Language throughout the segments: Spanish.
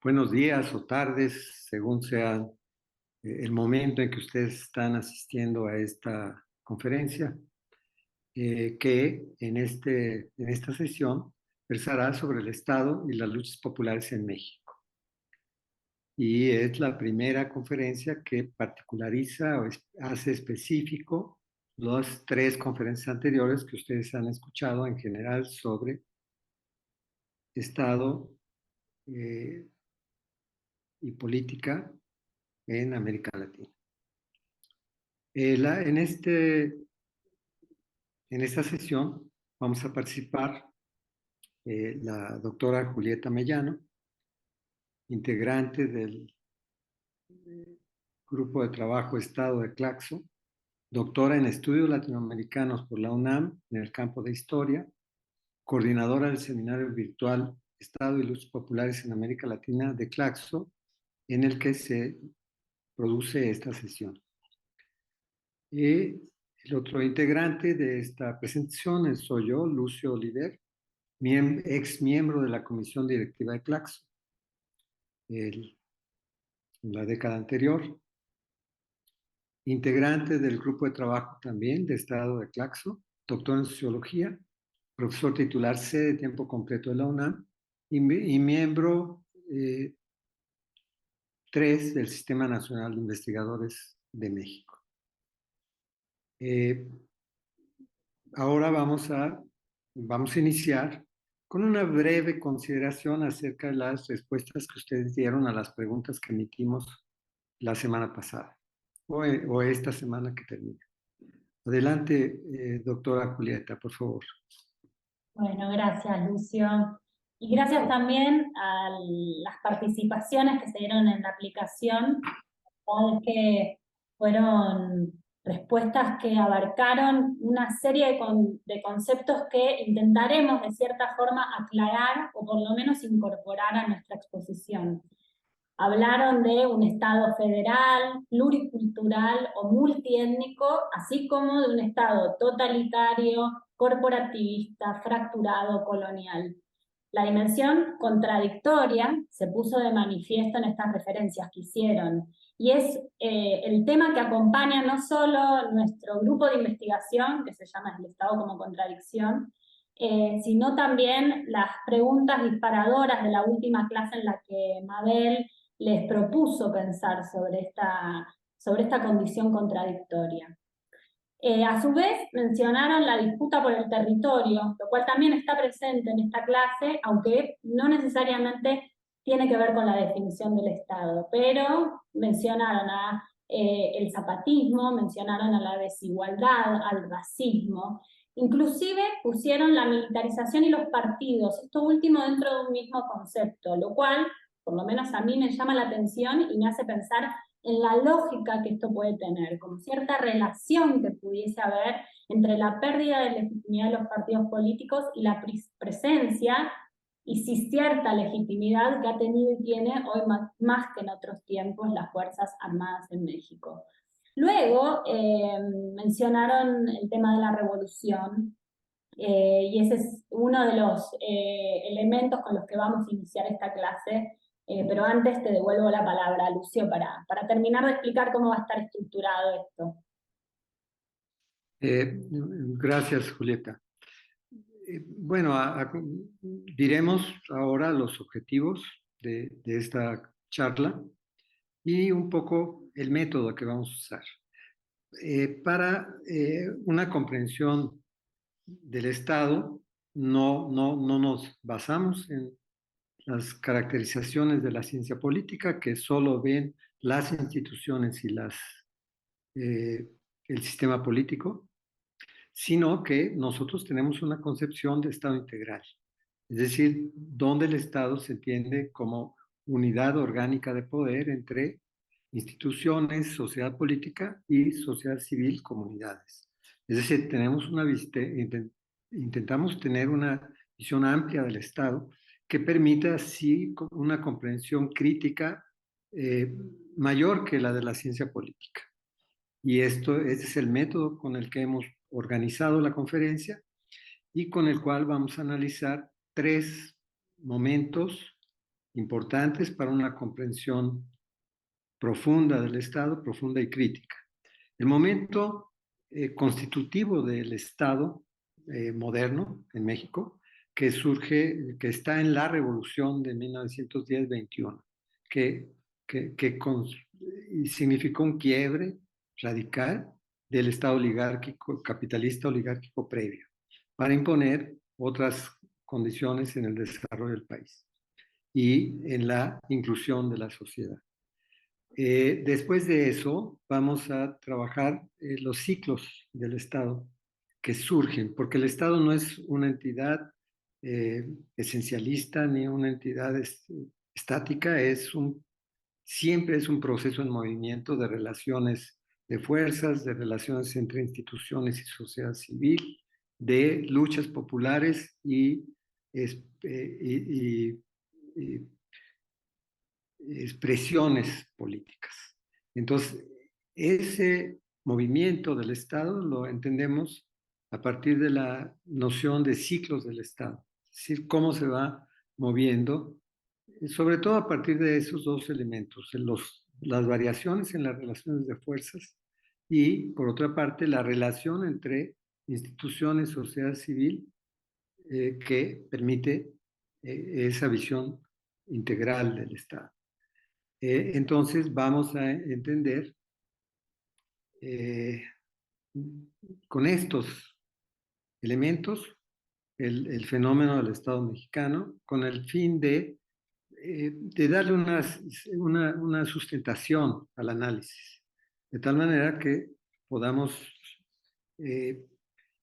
Buenos días o tardes, según sea el momento en que ustedes están asistiendo a esta conferencia, que en esta sesión versará sobre el Estado y las luchas populares en México. Y es la primera conferencia que particulariza o hace específico las tres conferencias anteriores que ustedes han escuchado en general sobre Estado eh, y política en América Latina. En esta sesión vamos a participar la doctora Julieta Mellano, integrante del Grupo de Trabajo Estado de Claxo, doctora en Estudios Latinoamericanos por la UNAM en el campo de Historia, coordinadora del Seminario Virtual Estado y Luchas Populares en América Latina de Claxo, en el que se produce esta sesión. Y el otro integrante de esta presentación soy yo, Lucio Oliver, ex miembro de la comisión directiva de Claxo en la década anterior, integrante del grupo de trabajo también de Estado de Claxo, doctor en sociología, profesor titular C de tiempo completo de la UNAM y miembro 3 del Sistema Nacional de Investigadores de México. Ahora vamos a iniciar con una breve consideración acerca de las respuestas que ustedes dieron a las preguntas que emitimos la semana pasada o esta semana que termina. Adelante, doctora Julieta, por favor. Bueno, gracias, Lucio. Y gracias también a las participaciones que se dieron en la aplicación, que fueron respuestas que abarcaron una serie de conceptos que intentaremos de cierta forma aclarar o por lo menos incorporar a nuestra exposición. Hablaron de un Estado federal, pluricultural o multiétnico, así como de un Estado totalitario, corporativista, fracturado, colonial. La dimensión contradictoria se puso de manifiesto en estas referencias que hicieron, y es el tema que acompaña no solo nuestro grupo de investigación, que se llama El Estado como Contradicción, sino también las preguntas disparadoras de la última clase en la que Mabel les propuso pensar sobre esta condición contradictoria. A su vez, mencionaron la disputa por el territorio, lo cual también está presente en esta clase, aunque no necesariamente tiene que ver con la definición del Estado, pero mencionaron el zapatismo, mencionaron a la desigualdad, al racismo, inclusive pusieron la militarización y los partidos, esto último dentro de un mismo concepto, lo cual, por lo menos a mí me llama la atención y me hace pensar en la lógica que esto puede tener, como cierta relación que pudiese haber entre la pérdida de legitimidad de los partidos políticos y la presencia, y sí cierta legitimidad que ha tenido y tiene hoy más que en otros tiempos las Fuerzas Armadas en México. Luego mencionaron el tema de la revolución, y ese es uno de los elementos con los que vamos a iniciar esta clase, pero antes te devuelvo la palabra, Lucio, para terminar de explicar cómo va a estar estructurado esto. Gracias, Julieta. Bueno, diremos ahora los objetivos de esta charla y un poco el método que vamos a usar. Para una comprensión del Estado, no nos basamos en las caracterizaciones de la ciencia política que solo ven las instituciones y el sistema político, sino que nosotros tenemos una concepción de Estado integral, es decir, donde el Estado se entiende como unidad orgánica de poder entre instituciones, sociedad política y sociedad civil, comunidades. Es decir, intentamos tener una visión amplia del Estado que permita así una comprensión crítica mayor que la de la ciencia política. Y este es el método con el que hemos organizado la conferencia y con el cual vamos a analizar tres momentos importantes para una comprensión profunda del Estado, profunda y crítica. El momento constitutivo del Estado moderno en México, que surge, que está en la Revolución de 1910-21, que significó un quiebre radical del Estado oligárquico, capitalista oligárquico previo, para imponer otras condiciones en el desarrollo del país y en la inclusión de la sociedad. Después de eso, vamos a trabajar los ciclos del Estado que surgen, porque el Estado no es una entidad esencialista ni una entidad estática, siempre es un proceso en movimiento de relaciones de fuerzas, de relaciones entre instituciones y sociedad civil, de luchas populares y expresiones políticas. Entonces, ese movimiento del Estado lo entendemos a partir de la noción de ciclos del Estado, es decir, cómo se va moviendo, sobre todo a partir de esos dos elementos, las variaciones en las relaciones de fuerzas y, por otra parte, la relación entre instituciones, sociedad civil, que permite esa visión integral del Estado. Entonces vamos a entender eh, con estos elementos el fenómeno del Estado mexicano con el fin de darle una sustentación al análisis, de tal manera que podamos eh,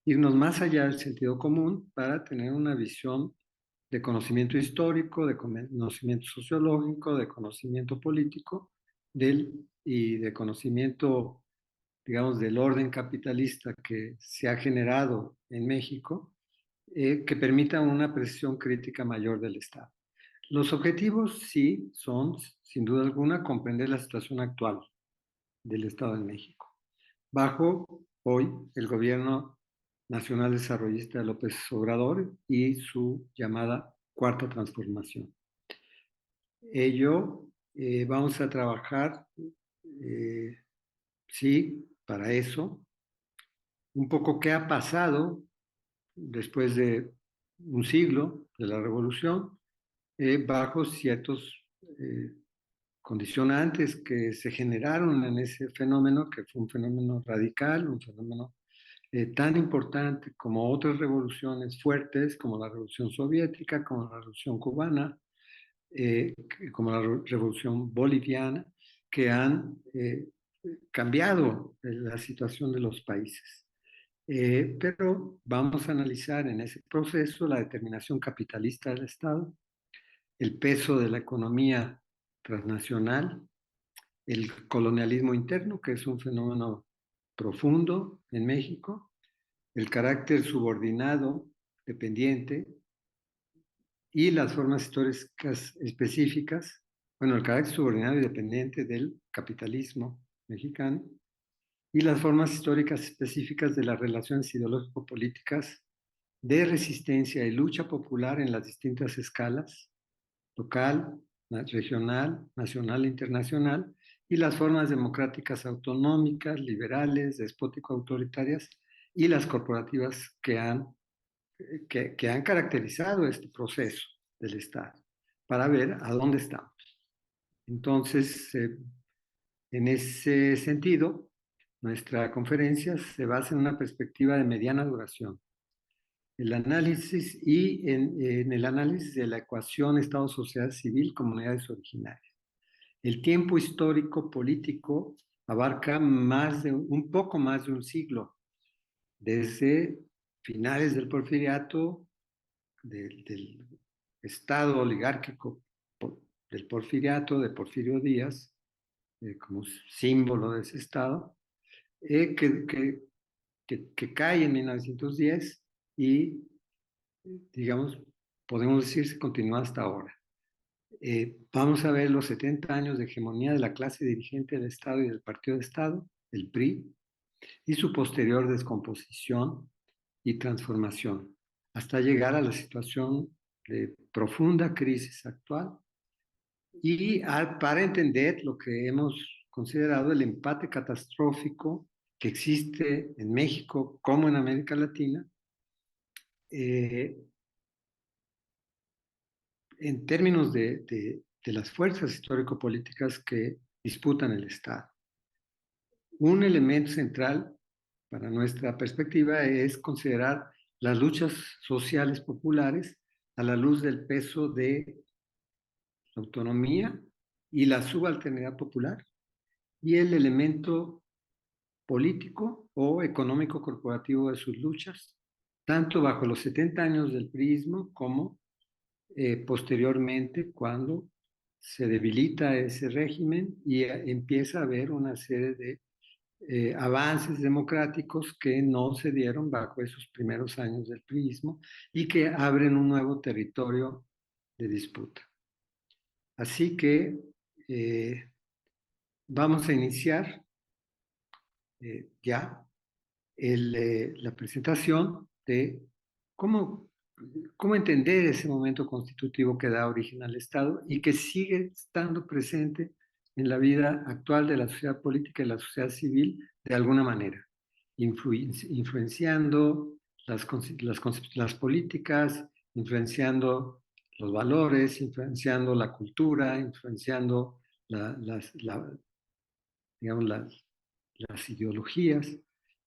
irnos más allá del sentido común para tener una visión de conocimiento histórico, de conocimiento sociológico, de conocimiento político y de conocimiento, digamos, del orden capitalista que se ha generado en México, que permita una precisión crítica mayor del Estado. Los objetivos sí son, sin duda alguna, comprender la situación actual del Estado de México, bajo hoy el gobierno nacional desarrollista de López Obrador y su llamada Cuarta Transformación. Vamos a trabajar, sí, para eso, un poco qué ha pasado después de un siglo de la revolución, bajo ciertos condicionantes que se generaron en ese fenómeno, que fue un fenómeno radical, un fenómeno tan importante como otras revoluciones fuertes, como la Revolución Soviética, como la Revolución Cubana, como la Revolución Boliviana, que han cambiado la situación de los países. Pero vamos a analizar en ese proceso la determinación capitalista del Estado, el peso de la economía transnacional, el colonialismo interno, que es un fenómeno profundo en México, el carácter subordinado, dependiente, y las formas históricas específicas, bueno, el carácter subordinado y dependiente del capitalismo mexicano, y las formas históricas específicas de las relaciones ideológico-políticas de resistencia y lucha popular en las distintas escalas, local, regional, nacional e internacional, y las formas democráticas autonómicas, liberales, despótico-autoritarias, y las corporativas que han caracterizado este proceso del Estado, para ver a dónde estamos. Entonces, en ese sentido, nuestra conferencia se basa en una perspectiva de mediana duración. El análisis en el análisis de la ecuación Estado, sociedad civil, comunidades originarias. El tiempo histórico político abarca un poco más de un siglo, desde finales del Porfiriato, del Estado oligárquico del Porfiriato, de Porfirio Díaz, como símbolo de ese Estado, que cae en 1910 y, digamos, podemos decir, se continúa hasta ahora. Vamos a ver los 70 años de hegemonía de la clase dirigente del Estado y del Partido de Estado, el PRI, y su posterior descomposición y transformación, hasta llegar a la situación de profunda crisis actual, para entender lo que hemos considerado el empate catastrófico que existe en México como en América Latina, en términos de las fuerzas histórico-políticas que disputan el Estado. Un elemento central para nuestra perspectiva es considerar las luchas sociales populares a la luz del peso de la autonomía y la subalternidad popular y el elemento político o económico corporativo de sus luchas, tanto bajo los 70 años del priismo como posteriormente cuando se debilita ese régimen y empieza a haber una serie de avances democráticos que no se dieron bajo esos primeros años del priismo y que abren un nuevo territorio de disputa. Así que vamos a iniciar ya la presentación de cómo, cómo entender ese momento constitutivo que da origen al Estado y que sigue estando presente en la vida actual de la sociedad política y la sociedad civil de alguna manera, influenciando las políticas, influenciando los valores, influenciando la cultura, influenciando digamos, las ideologías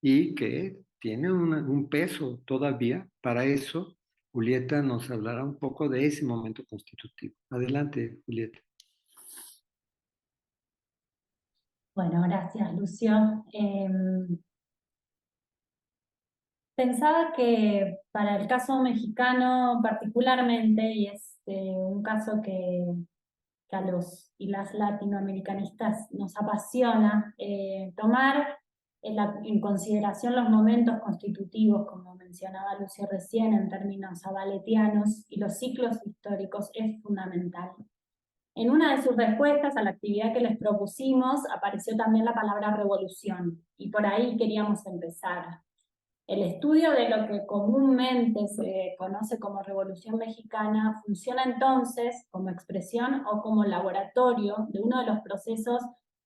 y que tiene un peso todavía. Para eso, Julieta nos hablará un poco de ese momento constitutivo. Adelante, Julieta. Bueno, gracias, Lucio. Pensaba que para el caso mexicano particularmente, y es un caso que a los y las latinoamericanistas nos apasiona, tomar en consideración los momentos constitutivos, como mencionaba Lucio recién, en términos abaletianos, y los ciclos históricos es fundamental. En una de sus respuestas a la actividad que les propusimos apareció también la palabra revolución, y por ahí queríamos empezar. El estudio de lo que comúnmente se conoce como Revolución Mexicana funciona entonces como expresión o como laboratorio de uno de los procesos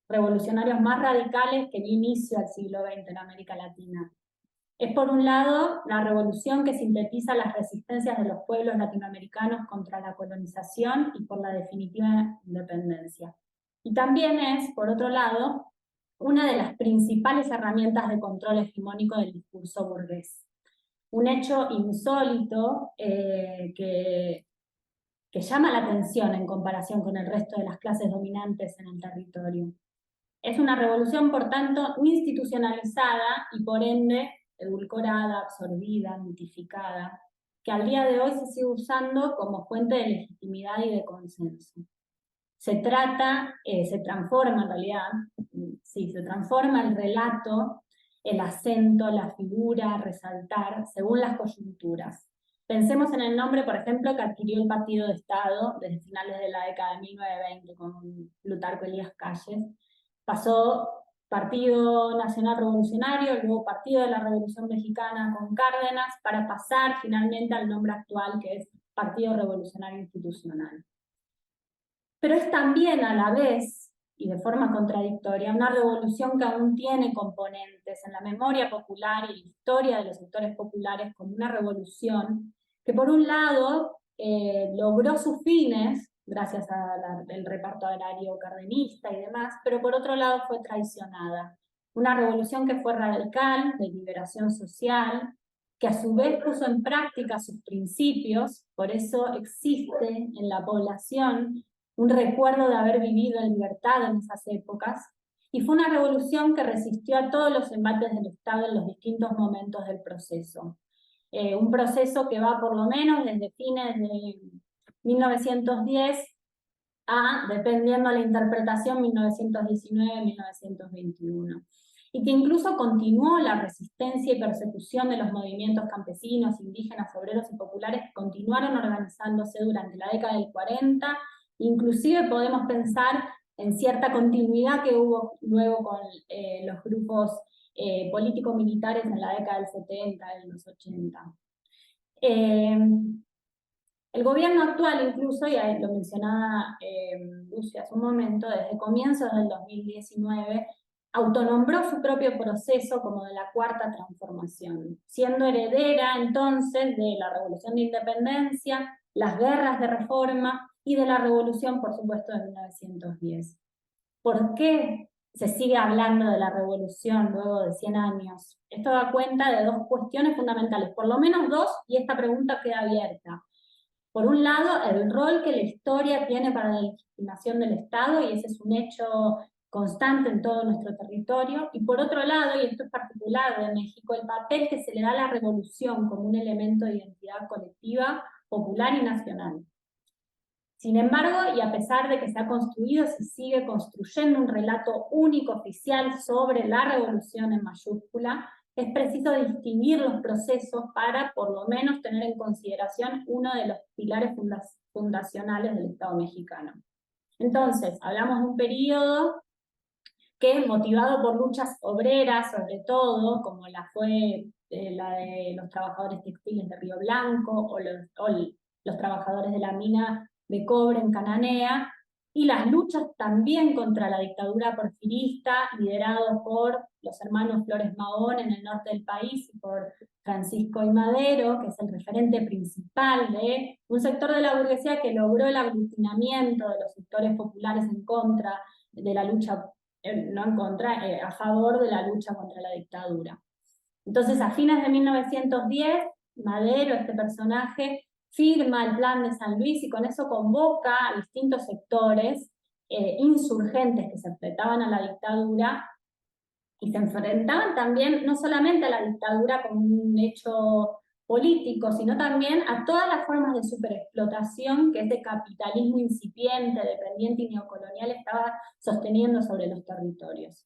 revolucionarios más radicales que dio inicio al siglo XX en América Latina. Es por un lado la revolución que sintetiza las resistencias de los pueblos latinoamericanos contra la colonización y por la definitiva independencia. Y también es, por otro lado, una de las principales herramientas de control hegemónico del discurso burgués. Un hecho insólito que llama la atención en comparación con el resto de las clases dominantes en el territorio. Es una revolución, por tanto, institucionalizada y por ende edulcorada, absorbida, mitificada, que al día de hoy se sigue usando como fuente de legitimidad y de consenso. Se transforma en realidad, sí, se transforma el relato, el acento, la figura, resaltar, según las coyunturas. Pensemos en el nombre, por ejemplo, que adquirió el Partido de Estado desde finales de la década de 1920 con Plutarco Elías Calles. Pasó Partido Nacional Revolucionario, luego Partido de la Revolución Mexicana con Cárdenas, para pasar finalmente al nombre actual que es Partido Revolucionario Institucional. Pero es también a la vez, y de forma contradictoria, una revolución que aún tiene componentes en la memoria popular y la historia de los sectores populares como una revolución que por un lado logró sus fines gracias al reparto agrario cardenista y demás, pero por otro lado fue traicionada. Una revolución que fue radical, de liberación social, que a su vez puso en práctica sus principios, por eso existe en la población un recuerdo de haber vivido en libertad en esas épocas, y fue una revolución que resistió a todos los embates del Estado en los distintos momentos del proceso. Un proceso que va por lo menos desde fines de 1910 a, dependiendo de la interpretación, 1919-1921. Y que incluso continuó la resistencia y persecución de los movimientos campesinos, indígenas, obreros y populares que continuaron organizándose durante la década del 40. Inclusive podemos pensar en cierta continuidad que hubo luego con los grupos político-militares en la década del 70 y los 80. El gobierno actual incluso, y ahí lo mencionaba Lucia hace un momento, desde comienzos del 2019, autonombró su propio proceso como de la Cuarta Transformación, siendo heredera entonces de la Revolución de Independencia, las guerras de reforma y de la Revolución, por supuesto, de 1910. ¿Por qué se sigue hablando de la revolución luego de 100 años? Esto da cuenta de dos cuestiones fundamentales, por lo menos dos, y esta pregunta queda abierta. Por un lado, el rol que la historia tiene para la legitimación del Estado, y ese es un hecho constante en todo nuestro territorio, y por otro lado, y esto es particular de México, el papel que se le da a la revolución como un elemento de identidad colectiva, popular y nacional. Sin embargo, y a pesar de que se ha construido, se sigue construyendo un relato único oficial sobre la revolución en mayúscula, es preciso distinguir los procesos para, por lo menos, tener en consideración uno de los pilares fundacionales del Estado mexicano. Entonces, hablamos de un periodo que, motivado por luchas obreras, sobre todo, como la fue la de los trabajadores textiles de Río Blanco, o los trabajadores de la mina de cobre en Cananea, y las luchas también contra la dictadura porfirista, liderados por los hermanos Flores Magón en el norte del país, y por Francisco I. Madero, que es el referente principal de un sector de la burguesía que logró el aglutinamiento de los sectores populares en contra de la lucha, no en contra, a favor de la lucha contra la dictadura. Entonces, a fines de 1910, Madero, este personaje, firma el Plan de San Luis y con eso convoca a distintos sectores insurgentes que se enfrentaban a la dictadura y se enfrentaban también no solamente a la dictadura como un hecho político, sino también a todas las formas de superexplotación que este capitalismo incipiente, dependiente y neocolonial estaba sosteniendo sobre los territorios.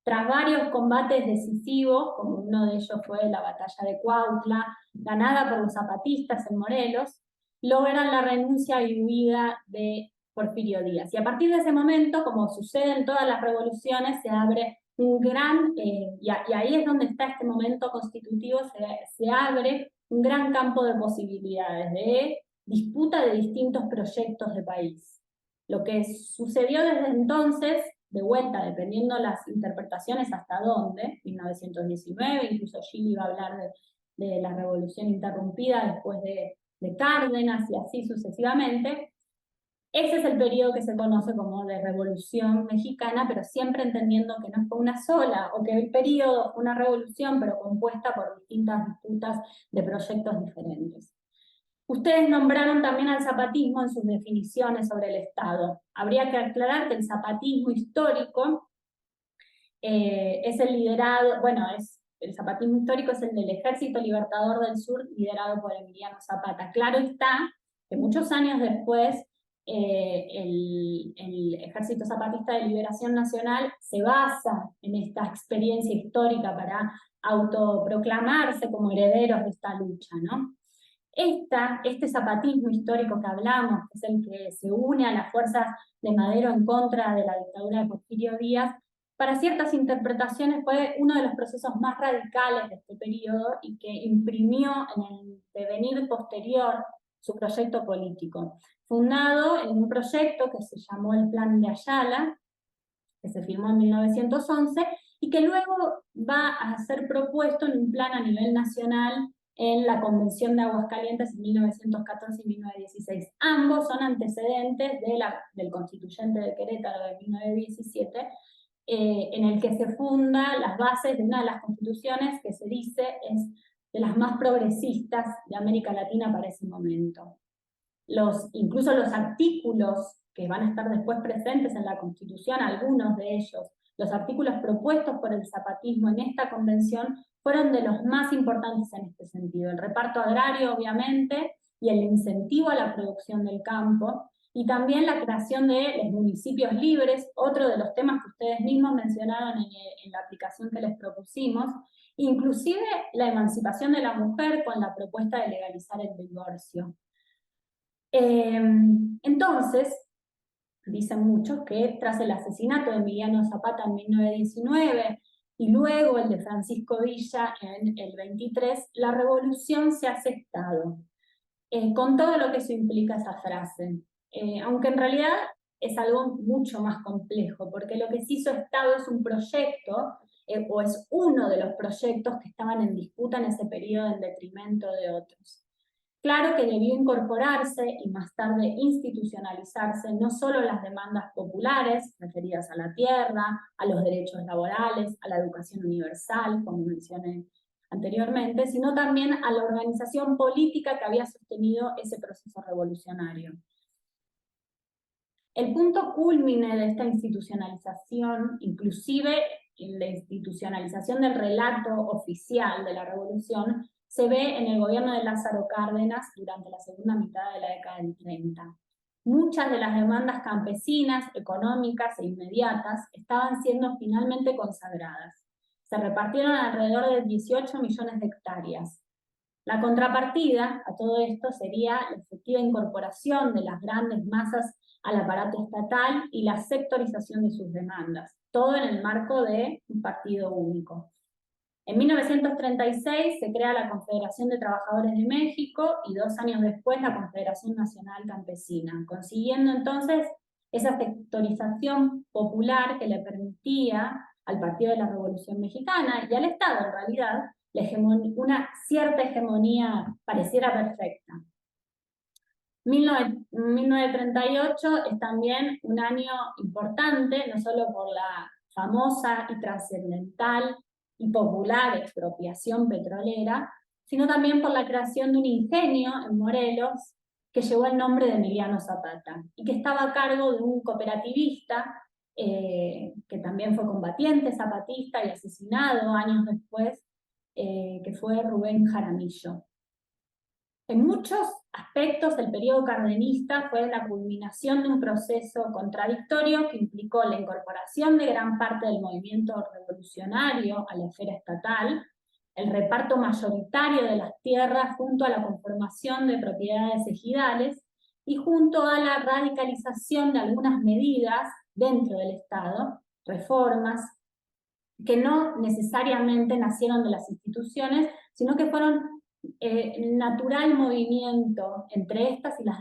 Tras varios combates decisivos, como uno de ellos fue la batalla de Cuautla, ganada por los zapatistas en Morelos, logran la renuncia y huida de Porfirio Díaz. Y a partir de ese momento, como sucede en todas las revoluciones, se abre un gran, y ahí es donde está este momento constitutivo, se abre un gran campo de posibilidades, de disputa de distintos proyectos de país. Lo que sucedió desde entonces, de vuelta, dependiendo las interpretaciones hasta dónde, 1919, incluso Gili va a hablar de la revolución interrumpida después de Cárdenas y así sucesivamente. Ese es el periodo que se conoce como de Revolución Mexicana, pero siempre entendiendo que no fue una sola, o que el periodo fue una revolución, pero compuesta por distintas disputas de proyectos diferentes. Ustedes nombraron también al zapatismo en sus definiciones sobre el Estado. Habría que aclarar que el zapatismo histórico es el liderado, bueno, el zapatismo histórico es el del Ejército Libertador del Sur, liderado por Emiliano Zapata. Claro está que muchos años después el Ejército Zapatista de Liberación Nacional se basa en esta experiencia histórica para autoproclamarse como herederos de esta lucha, ¿no? Este zapatismo histórico que hablamos, que es el que se une a las fuerzas de Madero en contra de la dictadura de Porfirio Díaz, para ciertas interpretaciones fue uno de los procesos más radicales de este periodo y que imprimió en el devenir posterior su proyecto político. Fundado en un proyecto que se llamó el Plan de Ayala, que se firmó en 1911, y que luego va a ser propuesto en un plan a nivel nacional en la Convención de Aguascalientes en 1914 y 1916. Ambos son antecedentes del Constituyente de Querétaro de 1917, en el que se fundan las bases de una de las constituciones que se dice es de las más progresistas de América Latina para ese momento. Incluso los artículos que van a estar después presentes en la Constitución, algunos de ellos, los artículos propuestos por el zapatismo en esta convención, fueron de los más importantes en este sentido. El reparto agrario, obviamente, y el incentivo a la producción del campo, y también la creación de los municipios libres, otro de los temas que ustedes mismos mencionaron en la aplicación que les propusimos, inclusive la emancipación de la mujer con la propuesta de legalizar el divorcio. Entonces, dicen muchos que tras el asesinato de Emiliano Zapata en 1919 y luego el de Francisco Villa en el 23, la revolución se ha Estado. con todo lo que eso implica esa frase. Aunque en realidad es algo mucho más complejo, porque lo que se hizo Estado es un proyecto, o es uno de los proyectos que estaban en disputa en ese periodo en detrimento de otros. Claro que debió incorporarse y más tarde institucionalizarse no solo las demandas populares referidas a la tierra, a los derechos laborales, a la educación universal, como mencioné anteriormente, sino también a la organización política que había sostenido ese proceso revolucionario. El punto cúlmine de esta institucionalización, inclusive la institucionalización del relato oficial de la revolución, se ve en el gobierno de Lázaro Cárdenas durante la segunda mitad de la década del 30. Muchas de las demandas campesinas, económicas e inmediatas estaban siendo finalmente consagradas. Se repartieron alrededor de 18 millones de hectáreas. La contrapartida a todo esto sería la efectiva incorporación de las grandes masas al aparato estatal y la sectorización de sus demandas, todo en el marco de un partido único. En 1936 se crea la Confederación de Trabajadores de México y 2 años después la Confederación Nacional Campesina, consiguiendo entonces esa sectorización popular que le permitía al Partido de la Revolución Mexicana y al Estado en realidad una cierta hegemonía pareciera perfecta. 1938 es también un año importante, no solo por la famosa y trascendental y popular expropiación petrolera, sino también por la creación de un ingenio en Morelos que llevó el nombre de Emiliano Zapata y que estaba a cargo de un cooperativista que también fue combatiente zapatista y asesinado años después, que fue Rubén Jaramillo. En muchos aspectos, el periodo cardenista fue la culminación de un proceso contradictorio que implicó la incorporación de gran parte del movimiento revolucionario a la esfera estatal, el reparto mayoritario de las tierras junto a la conformación de propiedades ejidales y junto a la radicalización de algunas medidas dentro del Estado, reformas, que no necesariamente nacieron de las instituciones, sino que fueron natural movimiento entre estas y las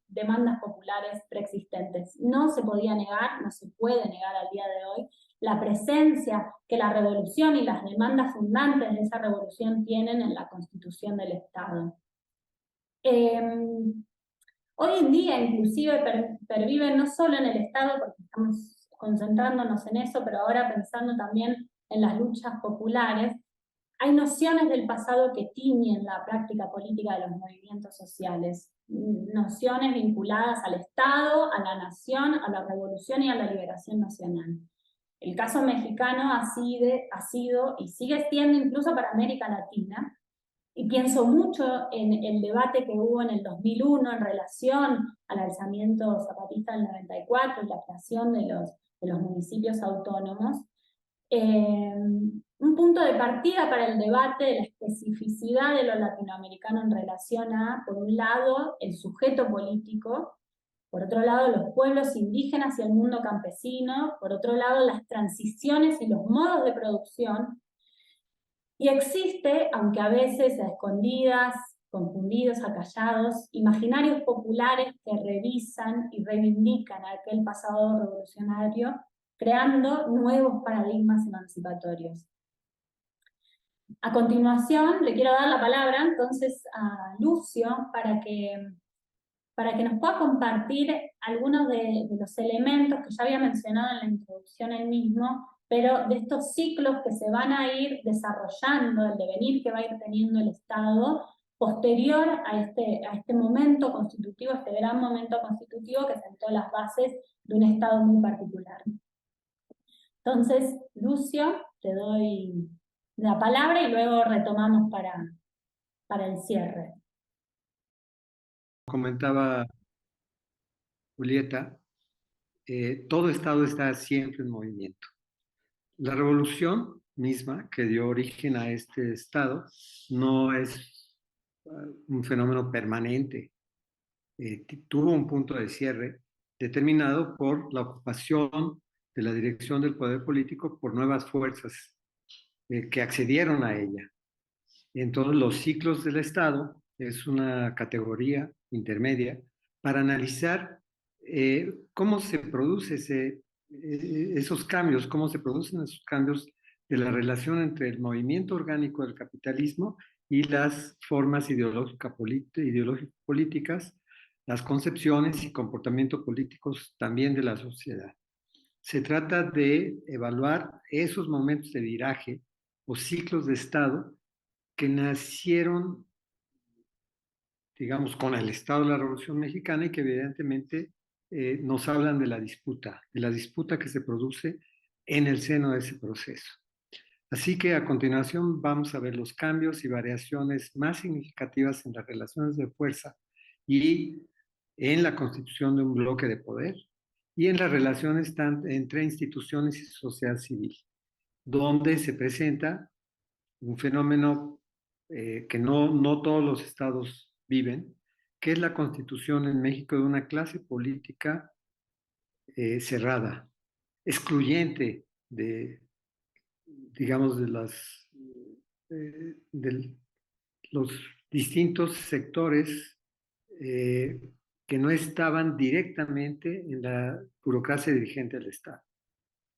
demandas populares preexistentes. No se podía negar, no se puede negar al día de hoy, la presencia que la revolución y las demandas fundantes de esa revolución tienen en la constitución del Estado. Hoy en día inclusive perviven no solo en el Estado, porque estamos concentrándonos en eso, pero ahora pensando también en las luchas populares, hay nociones del pasado que tiñen la práctica política de los movimientos sociales, nociones vinculadas al Estado, a la nación, a la revolución y a la liberación nacional. El caso mexicano ha sido y sigue siendo incluso para América Latina, y pienso mucho en el debate que hubo en el 2001 en relación al alzamiento zapatista del 94 y la creación de los municipios autónomos. Un punto de partida para el debate de la especificidad de lo latinoamericano en relación a, por un lado, el sujeto político, por otro lado, los pueblos indígenas y el mundo campesino, por otro lado, las transiciones y los modos de producción. Y existe, aunque a veces a escondidas, confundidos, acallados, imaginarios populares que revisan y reivindican aquel pasado revolucionario, creando nuevos paradigmas emancipatorios. A continuación, le quiero dar la palabra entonces a Lucio para que nos pueda compartir algunos de los elementos que ya había mencionado en la introducción él mismo, pero de estos ciclos que se van a ir desarrollando, el devenir que va a ir teniendo el Estado, posterior a este momento constitutivo, este gran momento constitutivo que sentó las bases de un Estado muy particular. Entonces, Lucio, te doy la palabra y luego retomamos para el cierre. Comentaba Julieta, todo Estado está siempre en movimiento. La revolución misma que dio origen a este Estado no es un fenómeno permanente. Tuvo un punto de cierre determinado por la ocupación de la dirección del poder político por nuevas fuerzas que accedieron a ella. Entonces los ciclos del Estado es una categoría intermedia para analizar cómo se produce esos cambios, cómo se producen esos cambios de la relación entre el movimiento orgánico del capitalismo y las formas ideológico-políticas, las concepciones y comportamientos políticos también de la sociedad. Se trata de evaluar esos momentos de viraje o ciclos de Estado que nacieron, digamos, con el Estado de la Revolución Mexicana y que evidentemente nos hablan de la disputa que se produce en el seno de ese proceso. Así que a continuación vamos a ver los cambios y variaciones más significativas en las relaciones de fuerza y en la constitución de un bloque de poder y en las relaciones entre instituciones y sociedad civil, donde se presenta un fenómeno que no todos los estados viven, que es la constitución en México de una clase política cerrada, excluyente de, digamos, de los distintos sectores que no estaban directamente en la burocracia dirigente del Estado.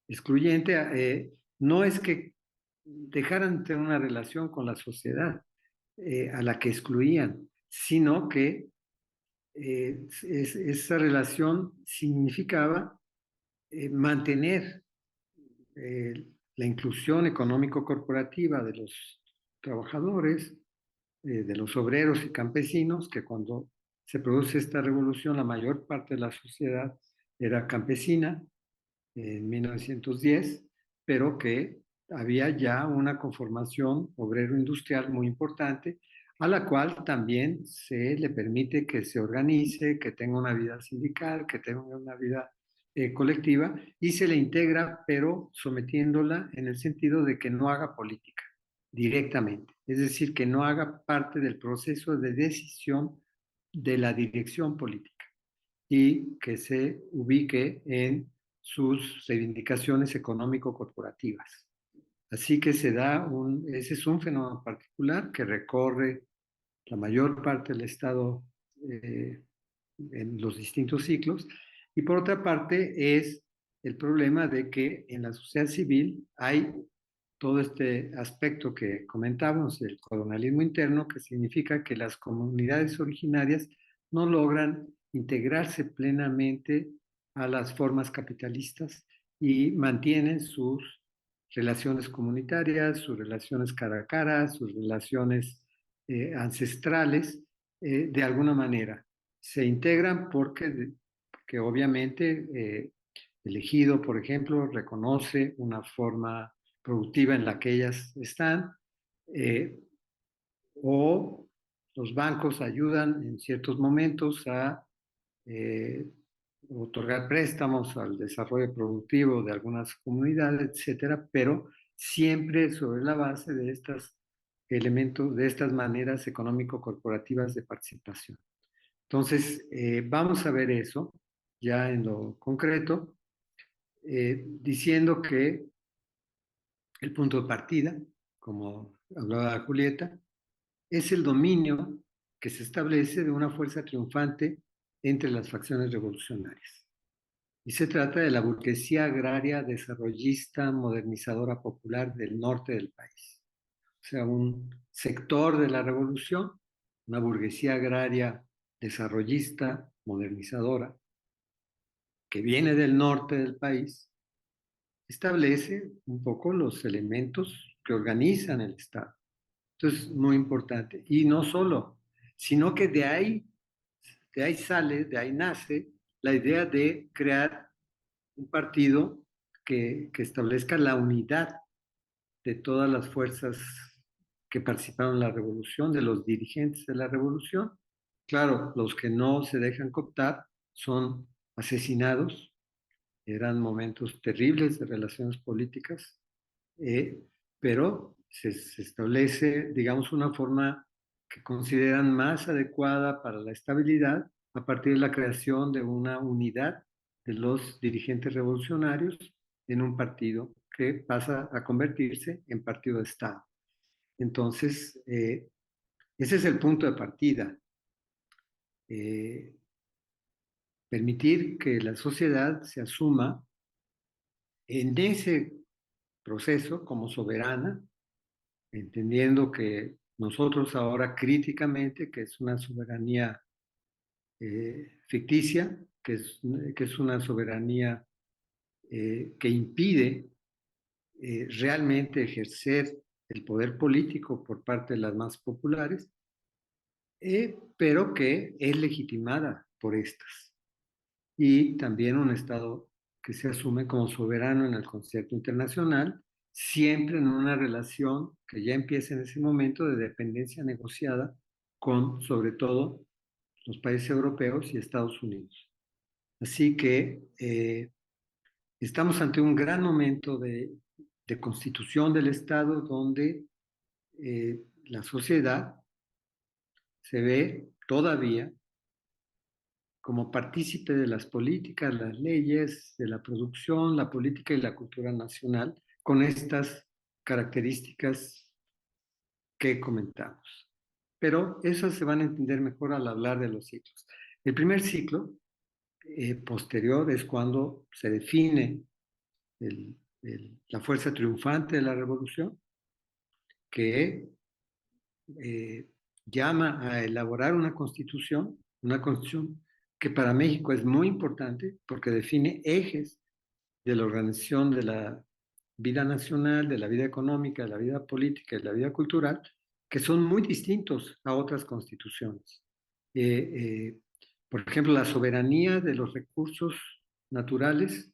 Excluyente no es que dejaran de tener una relación con la sociedad a la que excluían, sino que esa relación significaba mantener la inclusión económico-corporativa de los trabajadores, de los obreros y campesinos, que cuando se produce esta revolución, la mayor parte de la sociedad era campesina en 1910, pero que había ya una conformación obrero-industrial muy importante, a la cual también se le permite que se organice, que tenga una vida sindical, que tenga una vida colectiva, y se le integra, pero sometiéndola en el sentido de que no haga política directamente, es decir, que no haga parte del proceso de decisión de la dirección política y que se ubique en sus reivindicaciones económico-corporativas. Así que ese es un fenómeno particular que recorre la mayor parte del Estado eh, en los distintos ciclos. Y por otra parte es el problema de que en la sociedad civil hay todo este aspecto que comentábamos del colonialismo interno, que significa que las comunidades originarias no logran integrarse plenamente a las formas capitalistas y mantienen sus relaciones comunitarias, sus relaciones cara a cara, sus relaciones ancestrales, de alguna manera. Se integran porque obviamente el ejido, por ejemplo, reconoce una forma productiva en la que ellas están, eh, o los bancos ayudan en ciertos momentos a eh, otorgar préstamos al desarrollo productivo de algunas comunidades, etcétera, pero siempre sobre la base de estos elementos, de estas maneras económico-corporativas de participación. Entonces, vamos a ver eso ya en lo concreto, diciendo que el punto de partida, como hablaba Julieta, es el dominio que se establece de una fuerza triunfante entre las facciones revolucionarias. Y se trata de la burguesía agraria desarrollista modernizadora popular del norte del país. O sea, un sector de la revolución, una burguesía agraria desarrollista modernizadora que viene del norte del país, establece un poco los elementos que organizan el Estado. Entonces, muy importante. Y no solo, sino que de ahí sale, de ahí nace la idea de crear un partido que establezca la unidad de todas las fuerzas que participaron en la revolución, de los dirigentes de la revolución. Claro, los que no se dejan cooptar son asesinados, eran momentos terribles de relaciones políticas, eh, pero se establece, digamos, una forma que consideran más adecuada para la estabilidad a partir de la creación de una unidad de los dirigentes revolucionarios en un partido que pasa a convertirse en partido de Estado. Entonces, Ese es el punto de partida. Permitir que la sociedad se asuma en ese proceso como soberana, entendiendo que nosotros ahora críticamente, que es una soberanía ficticia, que es una soberanía que impide realmente ejercer el poder político por parte de las más populares, pero que es legitimada por estas. Y también un Estado que se asume como soberano en el concierto internacional, siempre en una relación que ya empieza en ese momento de dependencia negociada con, sobre todo, los países europeos y Estados Unidos. Así que estamos ante un gran momento de constitución del Estado donde la sociedad se ve todavía como partícipe de las políticas, las leyes, de la producción, la política y la cultura nacional, con estas características que comentamos. Pero esas se van a entender mejor al hablar de los ciclos. El primer ciclo posterior es cuando se define la fuerza triunfante de la revolución, que eh, llama a elaborar una constitución que para México es muy importante porque define ejes de la organización de la vida nacional, de la vida económica, de la vida política y de la vida cultural, que son muy distintos a otras constituciones. Eh, eh, por ejemplo, la soberanía de los recursos naturales,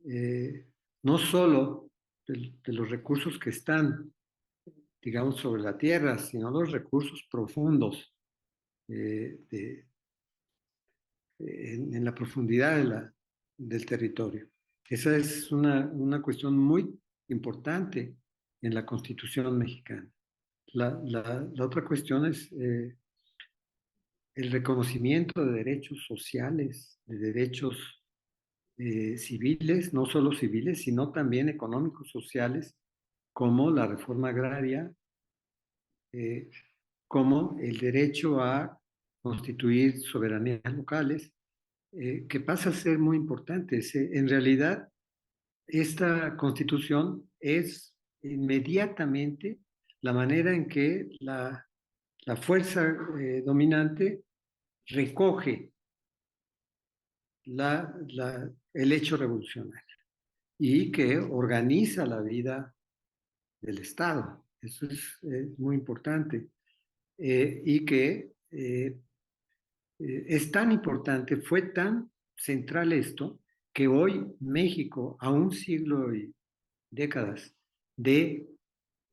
eh, no solo de los recursos que están, digamos, sobre la tierra, sino los recursos profundos en la profundidad del territorio. Esa es una cuestión muy importante en la Constitución mexicana. La otra cuestión es el reconocimiento de derechos sociales, de derechos civiles, no solo civiles, sino también económicos, sociales, como la reforma agraria, eh, como el derecho a constituir soberanías locales, que pasa a ser muy importante. En realidad, esta constitución es inmediatamente la manera en que la fuerza dominante recoge el hecho revolucionario y que organiza la vida del Estado. Eso es muy importante. Y que es tan importante, fue tan central esto, que hoy México, a un siglo y décadas de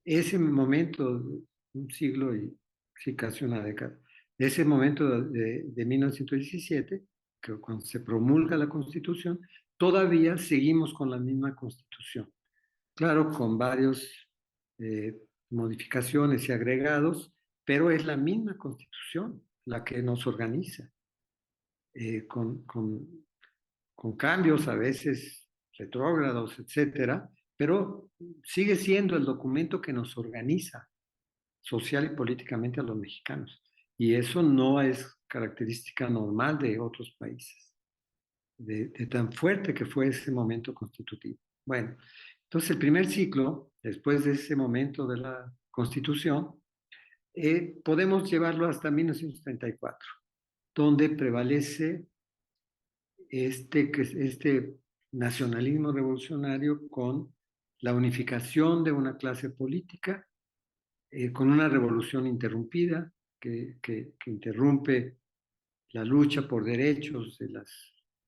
ese momento, un siglo y sí, casi una década, de ese momento de 1917, que cuando se promulga la Constitución, todavía seguimos con la misma Constitución. Claro, con varios eh, modificaciones y agregados, pero es la misma Constitución la que nos organiza, eh, con, con, con cambios a veces retrógrados, etcétera, pero sigue siendo el documento que nos organiza social y políticamente a los mexicanos. Y eso no es característica normal de otros países, de tan fuerte que fue ese momento constitutivo. Bueno, entonces el primer ciclo, después de ese momento de la Constitución, podemos llevarlo hasta 1934, donde prevalece este nacionalismo revolucionario con la unificación de una clase política, con una revolución interrumpida que interrumpe la lucha por derechos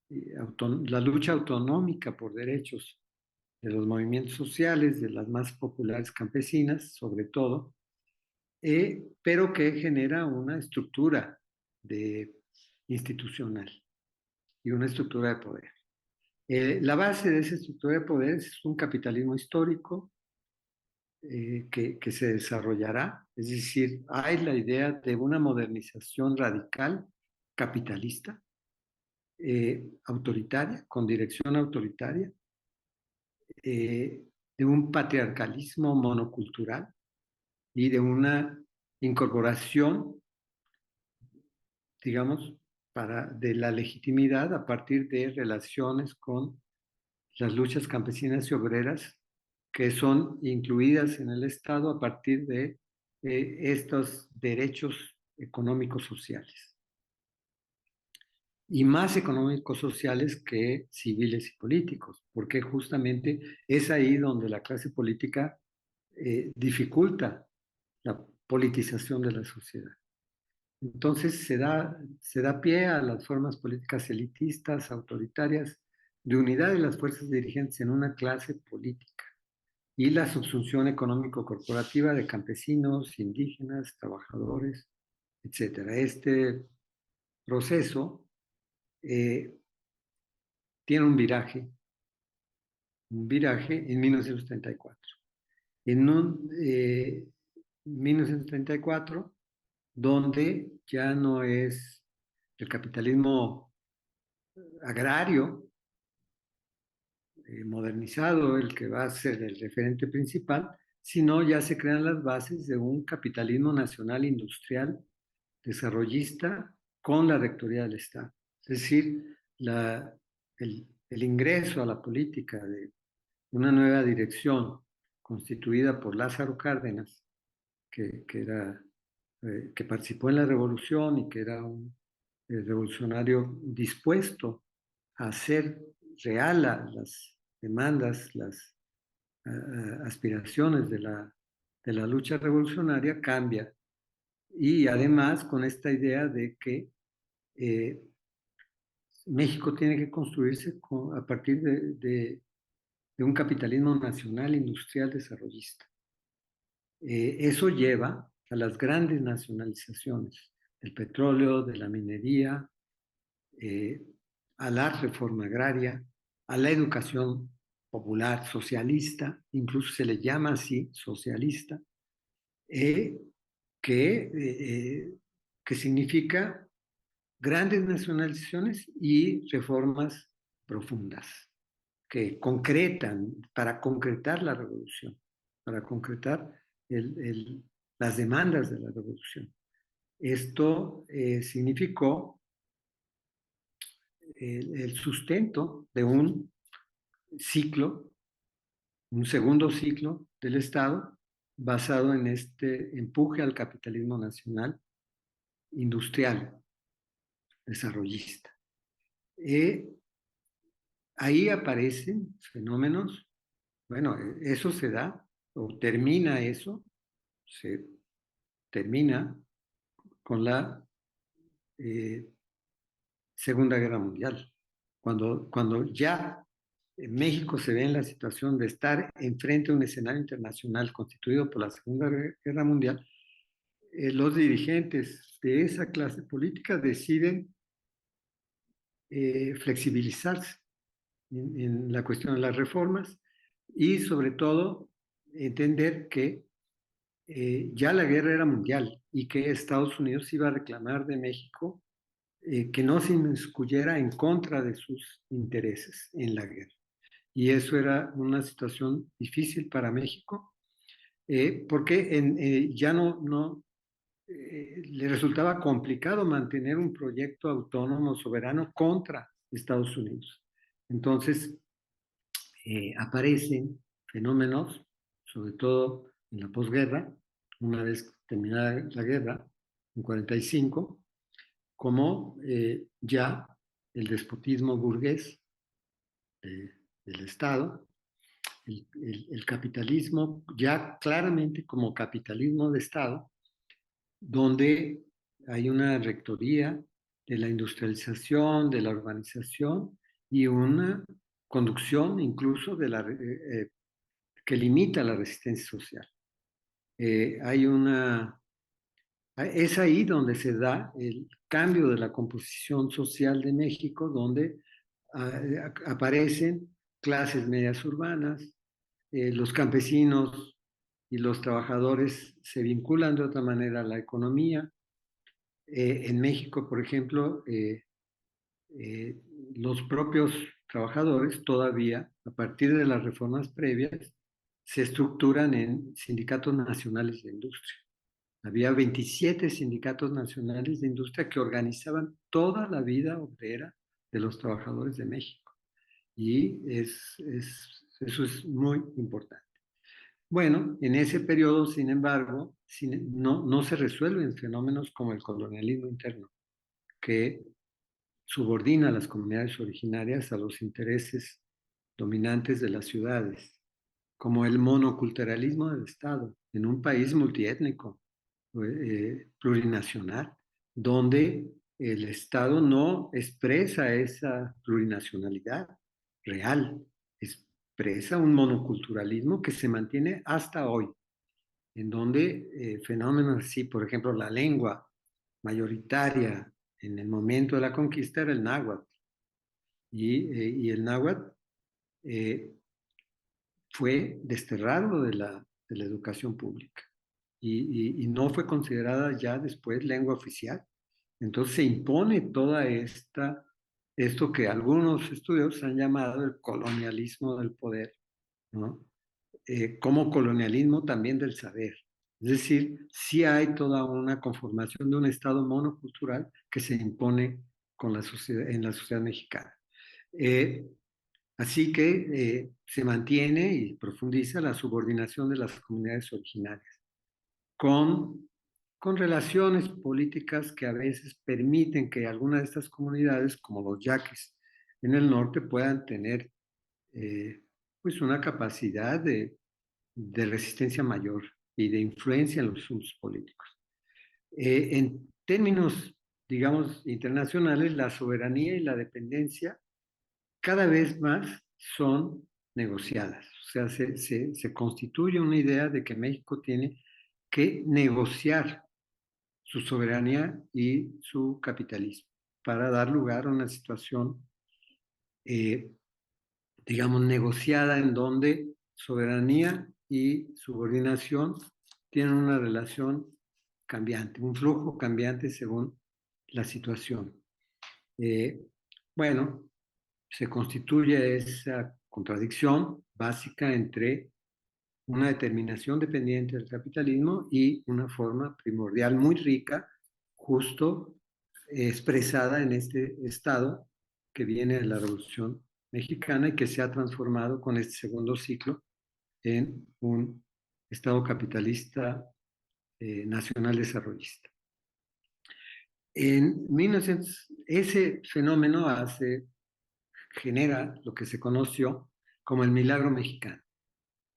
la lucha autonómica por derechos de los movimientos sociales, de las más populares campesinas, sobre todo, pero que genera una estructura de, institucional y una estructura de poder. La base de esa estructura de poder es un capitalismo histórico que se desarrollará, es decir, hay la idea de una modernización radical capitalista, autoritaria, con dirección autoritaria, de un patriarcalismo monocultural y de una incorporación, digamos, de la legitimidad a partir de relaciones con las luchas campesinas y obreras que son incluidas en el Estado a partir de estos derechos económicos sociales. Y más económicos sociales que civiles y políticos, porque justamente es ahí donde la clase política dificulta la politización de la sociedad. Entonces se da pie a las formas políticas elitistas, autoritarias, de unidad de las fuerzas dirigentes en una clase política y la subsunción económico-corporativa de campesinos, indígenas, trabajadores, etcétera. Este proceso eh, tiene un viraje en 1934. En 1934, donde ya no es el capitalismo agrario modernizado el que va a ser el referente principal, sino ya se crean las bases de un capitalismo nacional industrial desarrollista con la rectoría del Estado. Es decir, el ingreso a la política de una nueva dirección constituida por Lázaro Cárdenas, que participó en la revolución y que era un revolucionario dispuesto a hacer real las demandas, las aspiraciones de la lucha revolucionaria, cambia. Y además con esta idea de que eh, México tiene que construirse a partir de un capitalismo nacional industrial desarrollista. Eso lleva a las grandes nacionalizaciones del petróleo, de la minería, eh, a la reforma agraria, a la educación popular socialista, incluso se le llama así, socialista, eh, que, eh, que significa grandes nacionalizaciones y reformas profundas, que concretan, para concretar la revolución, para concretar las demandas de la revolución. Esto significó el sustento de un ciclo, un segundo ciclo del Estado basado en este empuje al capitalismo nacional industrial, desarrollista. Ahí aparecen fenómenos, bueno, eso se da, o termina eso, se termina con la Segunda Guerra Mundial, cuando ya México se ve en la situación de estar enfrente de un escenario internacional constituido por la Segunda Guerra Mundial, los dirigentes de esa clase política deciden flexibilizarse en la cuestión de las reformas y sobre todo entender que ya la guerra era mundial y que Estados Unidos iba a reclamar de México que no se inmiscuyera en contra de sus intereses en la guerra. Y eso era una situación difícil para México, porque ya le resultaba complicado mantener un proyecto autónomo soberano contra Estados Unidos. Entonces, aparecen fenómenos, sobre todo en la posguerra, una vez terminada la guerra, en 45, como ya el despotismo burgués del Estado, el capitalismo ya claramente como capitalismo de Estado, donde hay una rectoría de la industrialización, de la urbanización y una conducción incluso que limita la resistencia social. Hay es ahí donde se da el cambio de la composición social de México, donde aparecen clases medias urbanas, los campesinos y los trabajadores se vinculan de otra manera a la economía. En México, por ejemplo, eh, los propios trabajadores todavía, a partir de las reformas previas, se estructuran en sindicatos nacionales de industria. Había 27 sindicatos nacionales de industria que organizaban toda la vida obrera de los trabajadores de México. Y eso es muy importante. Bueno, en ese periodo, sin embargo, no se resuelven fenómenos como el colonialismo interno, que subordina a las comunidades originarias a los intereses dominantes de las ciudades, como el monoculturalismo del Estado, en un país multiétnico, plurinacional, donde el Estado no expresa esa plurinacionalidad real, expresa un monoculturalismo que se mantiene hasta hoy, en donde fenómenos así, por ejemplo, la lengua mayoritaria en el momento de la conquista era el náhuatl, y el náhuatl eh, fue desterrado de la educación pública y no fue considerada ya después lengua oficial. Entonces se impone toda esto que algunos estudios han llamado el colonialismo del poder, ¿no? Como colonialismo también del saber. Es decir, sí hay toda una conformación de un Estado monocultural que se impone con la sociedad, en la sociedad mexicana. Eh, Así que se mantiene y profundiza la subordinación de las comunidades originarias con, con relaciones políticas que a veces permiten que algunas de estas comunidades, como los yaquis en el norte, puedan tener eh, pues una capacidad de resistencia mayor y de influencia en los asuntos políticos. En términos, digamos, internacionales, la soberanía y la dependencia cada vez más son negociadas. O sea, se constituye una idea de que México tiene que negociar su soberanía y su capitalismo para dar lugar a una situación, eh, digamos, negociada en donde soberanía y subordinación tienen una relación cambiante, un flujo cambiante según la situación. Eh, bueno, se constituye esa contradicción básica entre una determinación dependiente del capitalismo y una forma primordial muy rica, justo expresada en este estado que viene de la Revolución Mexicana y que se ha transformado con este segundo ciclo en un estado capitalista nacional desarrollista. En 1900, ese fenómeno genera lo que se conoció como el milagro mexicano,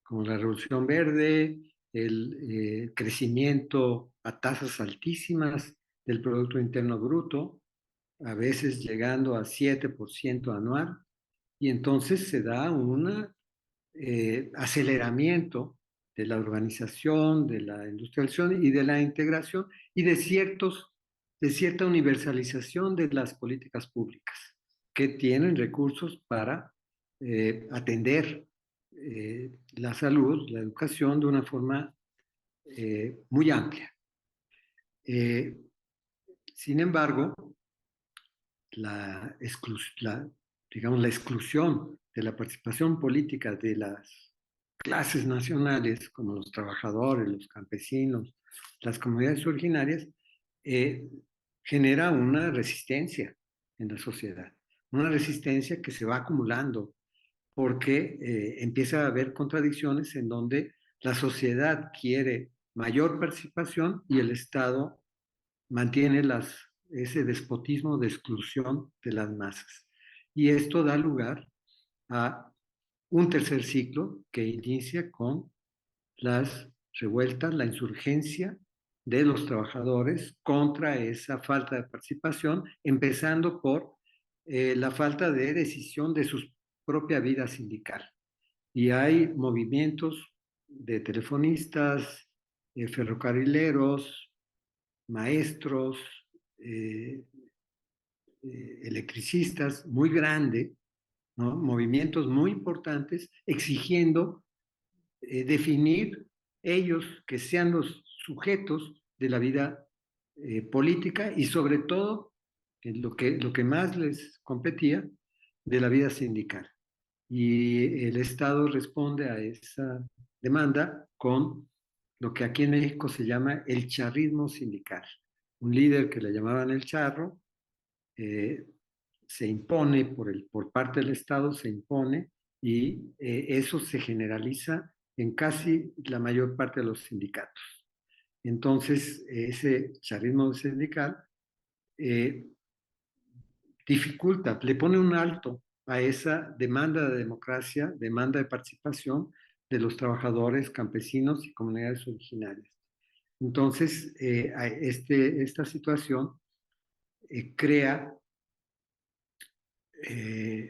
como la Revolución Verde, el crecimiento a tasas altísimas del Producto Interno Bruto, a veces llegando a 7% anual, y entonces se da un aceleramiento de la urbanización, de la industrialización y de la integración y de cierta universalización de las políticas públicas que tienen recursos para atender la salud, la educación de una forma muy amplia. Eh, Sin embargo, la, digamos, la exclusión de la participación política de las clases nacionales, como los trabajadores, los campesinos, las comunidades originarias, eh, genera una resistencia en la sociedad, una resistencia que se va acumulando porque empieza a haber contradicciones en donde la sociedad quiere mayor participación y el Estado mantiene ese despotismo de exclusión de las masas. Y esto da lugar a un tercer ciclo que inicia con las revueltas, la insurgencia de los trabajadores contra esa falta de participación, empezando por la falta de decisión de su propia vida sindical. Y hay movimientos de telefonistas, ferrocarrileros, maestros, eh, electricistas muy grande, ¿no? Movimientos muy importantes exigiendo definir ellos que sean los sujetos de la vida política y sobre todo lo que más les competía de la vida sindical. Y el Estado responde a esa demanda con lo que aquí en México se llama el charrismo sindical. Un líder que le llamaban el charro, eh, se impone por parte del Estado, se impone y eso se generaliza en casi la mayor parte de los sindicatos. Entonces, ese charrismo sindical eh, dificulta, le pone un alto a esa demanda de democracia, demanda de participación de los trabajadores, campesinos y comunidades originarias. Entonces, esta situación crea eh,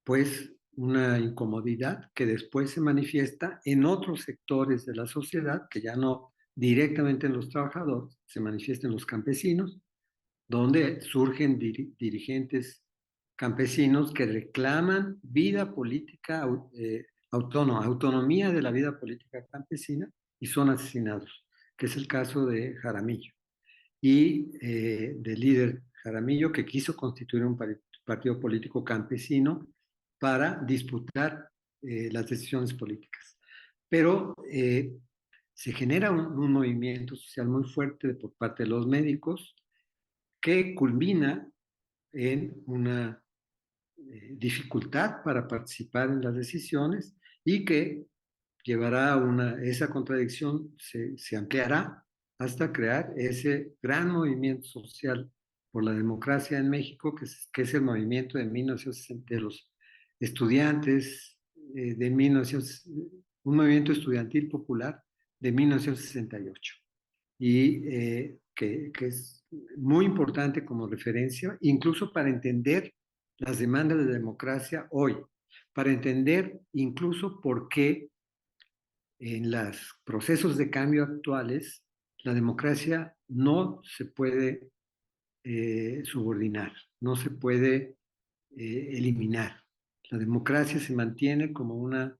pues una incomodidad que después se manifiesta en otros sectores de la sociedad, que ya no directamente en los trabajadores, se manifiesta en los campesinos, donde surgen dirigentes campesinos que reclaman vida política autónoma, autonomía de la vida política campesina y son asesinados, que es el caso de Jaramillo y del líder Jaramillo, que quiso constituir un partido político campesino para disputar las decisiones políticas. Pero se genera un movimiento social muy fuerte por parte de los médicos que culmina en una dificultad para participar en las decisiones y que llevará a esa contradicción, se ampliará hasta crear ese gran movimiento social por la democracia en México, que es el movimiento de 1960, de los estudiantes, de 1900, un movimiento estudiantil popular de 1968 y que es muy importante como referencia, incluso para entender las demandas de democracia hoy, para entender incluso por qué en los procesos de cambio actuales la democracia no se puede subordinar, no se puede eliminar. La democracia se mantiene como una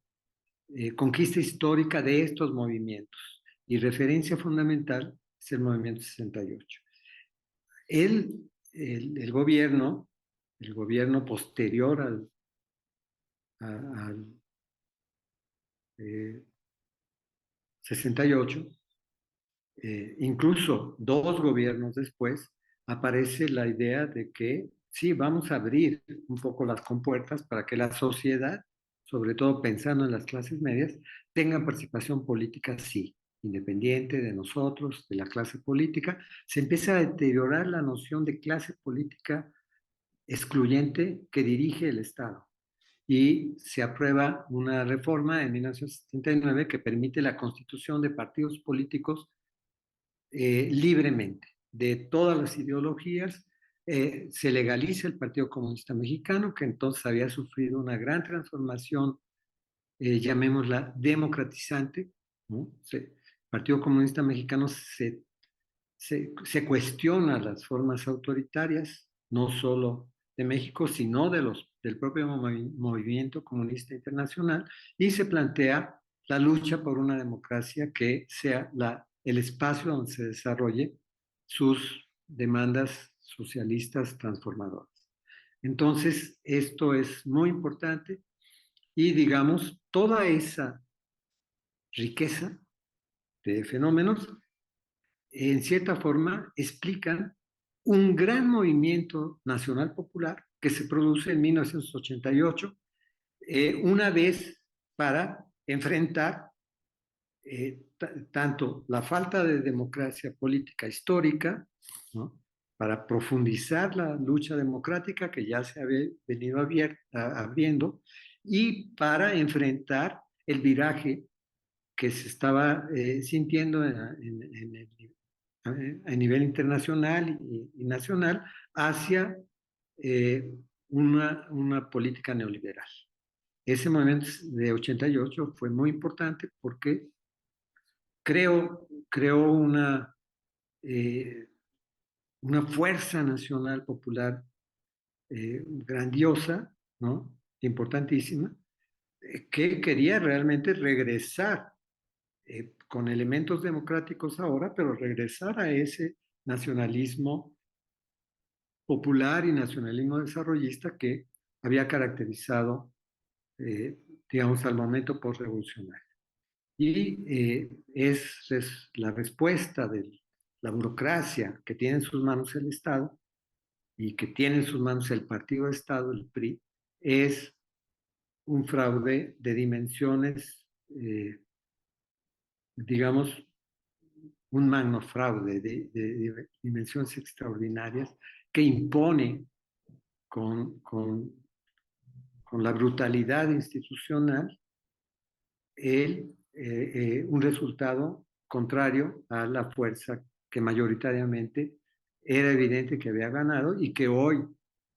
conquista histórica de estos movimientos y referencia fundamental es el movimiento 68. El gobierno, el gobierno posterior al 68, incluso dos gobiernos después, aparece la idea de que sí, vamos a abrir un poco las compuertas para que la sociedad, sobre todo pensando en las clases medias, tenga participación política, sí, independiente de nosotros, de la clase política. Se empieza a deteriorar la noción de clase política excluyente que dirige el Estado y se aprueba una reforma en 1979 que permite la constitución de partidos políticos libremente, de todas las ideologías. Se legaliza el Partido Comunista Mexicano, que entonces había sufrido una gran transformación, llamémosla democratizante, ¿no? El Partido Comunista Mexicano se cuestiona las formas autoritarias, no solo de México, sino del propio movimiento comunista internacional, y se plantea la lucha por una democracia que sea el espacio donde se desarrolle sus demandas socialistas transformadoras. Entonces, esto es muy importante y digamos, toda esa riqueza de fenómenos en cierta forma, explican un gran movimiento nacional popular que se produce en 1988, una vez para enfrentar tanto la falta de democracia política histórica, ¿no? Para profundizar la lucha democrática que ya se había venido abriendo y para enfrentar el viraje que se estaba sintiendo a nivel internacional y nacional hacia eh, una política neoliberal. Ese movimiento de 88 fue muy importante porque creó eh, una fuerza nacional popular grandiosa, ¿no? Importantísima, que quería realmente regresar con elementos democráticos ahora, pero regresar a ese nacionalismo popular y nacionalismo desarrollista que había caracterizado, digamos, al momento postrevolucionario. Y es la respuesta de la burocracia que tiene en sus manos el Estado y que tiene en sus manos el partido de Estado, el PRI, es un fraude de dimensiones, digamos, un magno fraude de dimensiones extraordinarias que impone con la brutalidad institucional un resultado contrario a la fuerza que mayoritariamente era evidente que había ganado y que hoy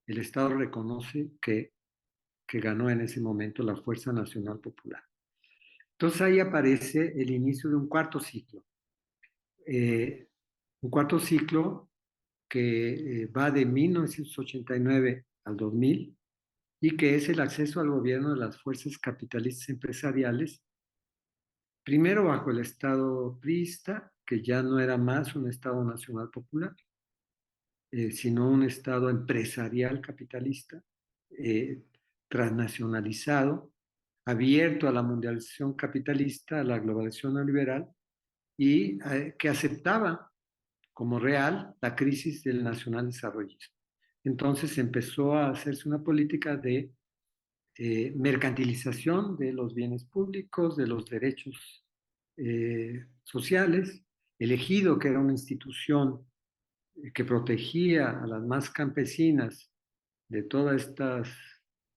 el Estado reconoce que ganó en ese momento la Fuerza Nacional Popular. Entonces ahí aparece el inicio de eh, un cuarto ciclo que va de 1989 al 2000 y que es el acceso al gobierno de las fuerzas capitalistas empresariales, primero bajo el Estado priista, que ya no era más un Estado nacional popular, sino un Estado empresarial capitalista, eh, transnacionalizado, abierto a la mundialización capitalista, a la globalización neoliberal, y que aceptaba como real la crisis del nacional desarrollismo. Entonces empezó a hacerse una política de mercantilización de los bienes públicos, de los derechos sociales, elegido que era una institución que protegía a las más campesinas de todas estas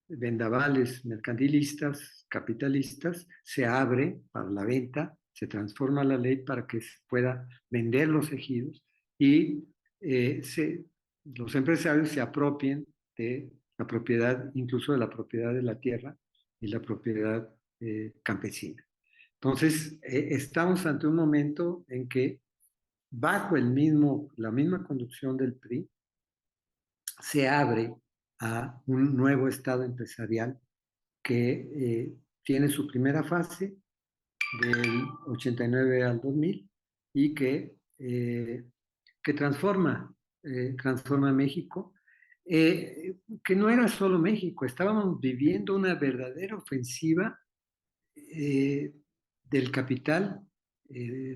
vendavales mercantilistas, capitalistas, se abre para la venta, se transforma la ley para que se pueda vender los ejidos y los empresarios se apropien de la propiedad, incluso de la propiedad de la tierra y la propiedad campesina. Entonces, estamos ante un momento en que bajo la misma conducción del PRI, se abre a un nuevo Estado empresarial que tiene su primera fase del 89 al 2000 y que transforma México, que no era solo México, estábamos viviendo una verdadera ofensiva eh, del capital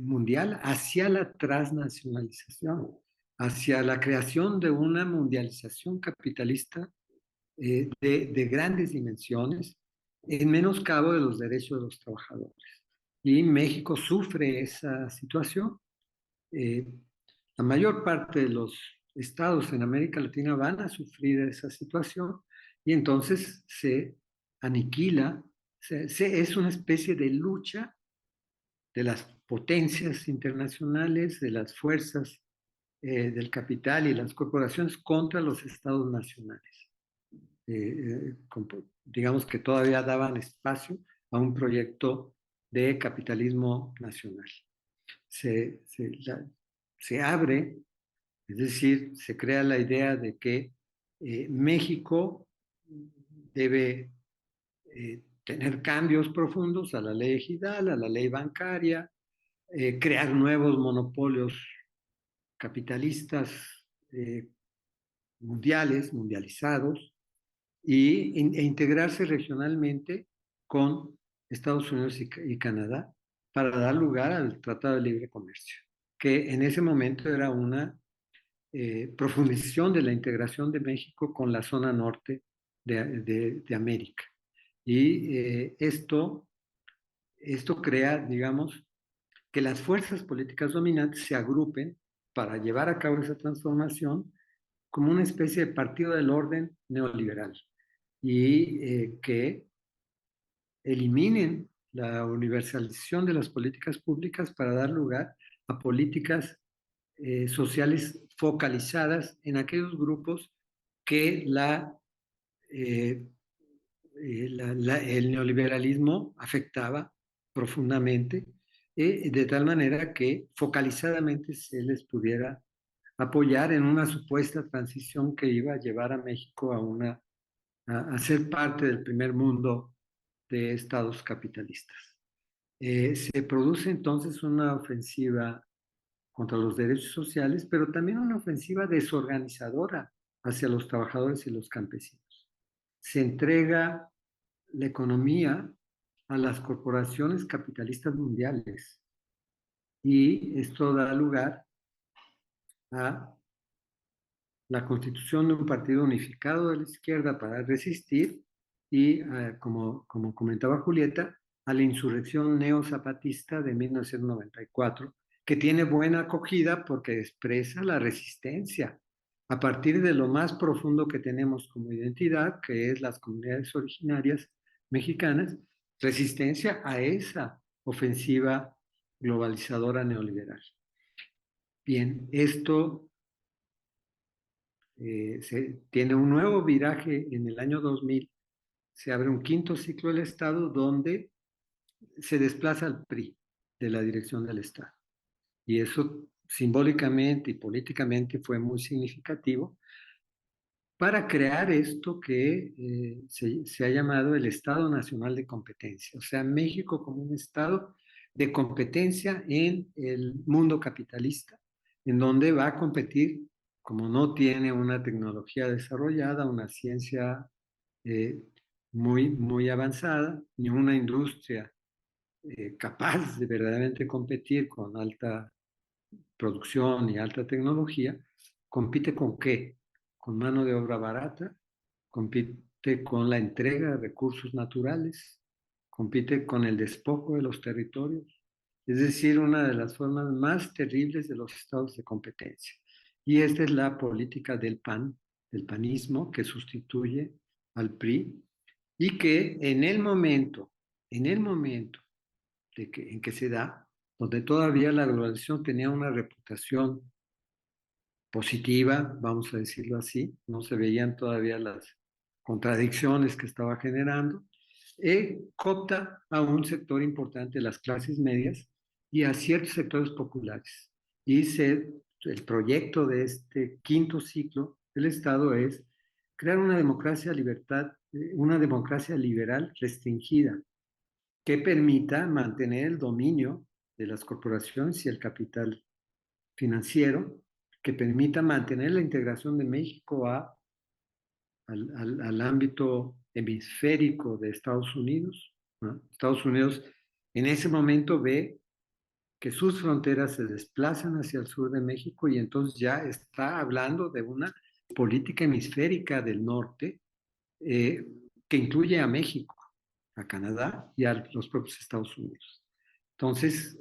mundial hacia la transnacionalización, hacia la creación de una mundialización capitalista de grandes dimensiones en menoscabo de los derechos de los trabajadores. Y México sufre esa situación. Eh, la mayor parte de los estados en América Latina van a sufrir esa situación y entonces se aniquila, es una especie de lucha de las potencias internacionales, de las fuerzas del capital y las corporaciones contra los estados nacionales. Digamos que todavía daban espacio a un proyecto de capitalismo nacional. Se, se, la, se abre, es decir, se crea la idea de que México debe tener cambios profundos a la ley ejidal, a la ley bancaria, crear nuevos monopolios capitalistas mundializados, e integrarse regionalmente con Estados Unidos y Canadá para dar lugar al Tratado de Libre Comercio, que en ese momento era una profundización de la integración de México con la zona norte de América. Y esto crea, digamos, que las fuerzas políticas dominantes se agrupen para llevar a cabo esa transformación como una especie de partido del orden neoliberal y que eliminen la universalización de las políticas públicas para dar lugar a políticas sociales focalizadas en aquellos grupos que el neoliberalismo afectaba profundamente, de tal manera que focalizadamente se les pudiera apoyar en una supuesta transición que iba a llevar a México a ser parte del primer mundo de estados capitalistas. Se produce entonces una ofensiva contra los derechos sociales, pero también una ofensiva desorganizadora hacia los trabajadores y los campesinos. Se entrega la economía a las corporaciones capitalistas mundiales. Y esto da lugar a la constitución de un partido unificado de la izquierda para resistir y, como comentaba Julieta, a la insurrección neozapatista de 1994, que tiene buena acogida porque expresa la resistencia a partir de lo más profundo que tenemos como identidad, que es las comunidades originarias mexicanas, resistencia a esa ofensiva globalizadora neoliberal. Bien, esto tiene un nuevo viraje en el año 2000, se abre un quinto ciclo del Estado donde se desplaza al PRI de la dirección del Estado. Y eso simbólicamente y políticamente fue muy significativo para crear esto que se ha llamado el Estado Nacional de Competencia, o sea, México como un Estado de competencia en el mundo capitalista, en donde va a competir, como no tiene una tecnología desarrollada, una ciencia eh, muy avanzada, ni una industria capaz de verdaderamente competir con alta producción y alta tecnología, ¿compite con qué? Con mano de obra barata, compite con la entrega de recursos naturales, compite con el despojo de los territorios, es decir, una de las formas más terribles de los estados de competencia. Y esta es la política del PAN, del panismo, que sustituye al PRI y que en el momento en que se da, donde todavía la globalización tenía una reputación positiva, vamos a decirlo así, no se veían todavía las contradicciones que estaba generando, coopta a un sector importante de las clases medias y a ciertos sectores populares. Y el proyecto de este quinto ciclo del Estado es crear una democracia una democracia liberal restringida que permita mantener el dominio de las corporaciones y el capital financiero, que permita mantener la integración de México al ámbito hemisférico de Estados Unidos, ¿no? Estados Unidos en ese momento ve que sus fronteras se desplazan hacia el sur de México y entonces ya está hablando de una política hemisférica del norte eh, que incluye a México, a Canadá y a los propios Estados Unidos. Entonces,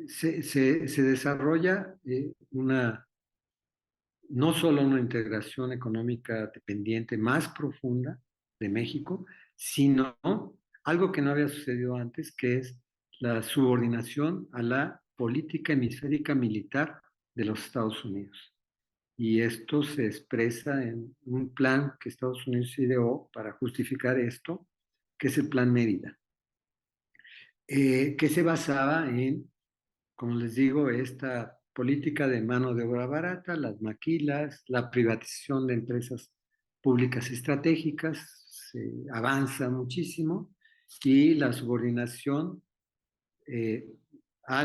se desarrolla no solo una integración económica dependiente más profunda de México, sino algo que no había sucedido antes, que es la subordinación a la política hemisférica militar de los Estados Unidos. Y esto se expresa en un plan que Estados Unidos ideó para justificar esto, que es el Plan Mérida, que se basaba en, como les digo, esta política de mano de obra barata, las maquilas, la privatización de empresas públicas estratégicas, se avanza muchísimo, y la subordinación eh, a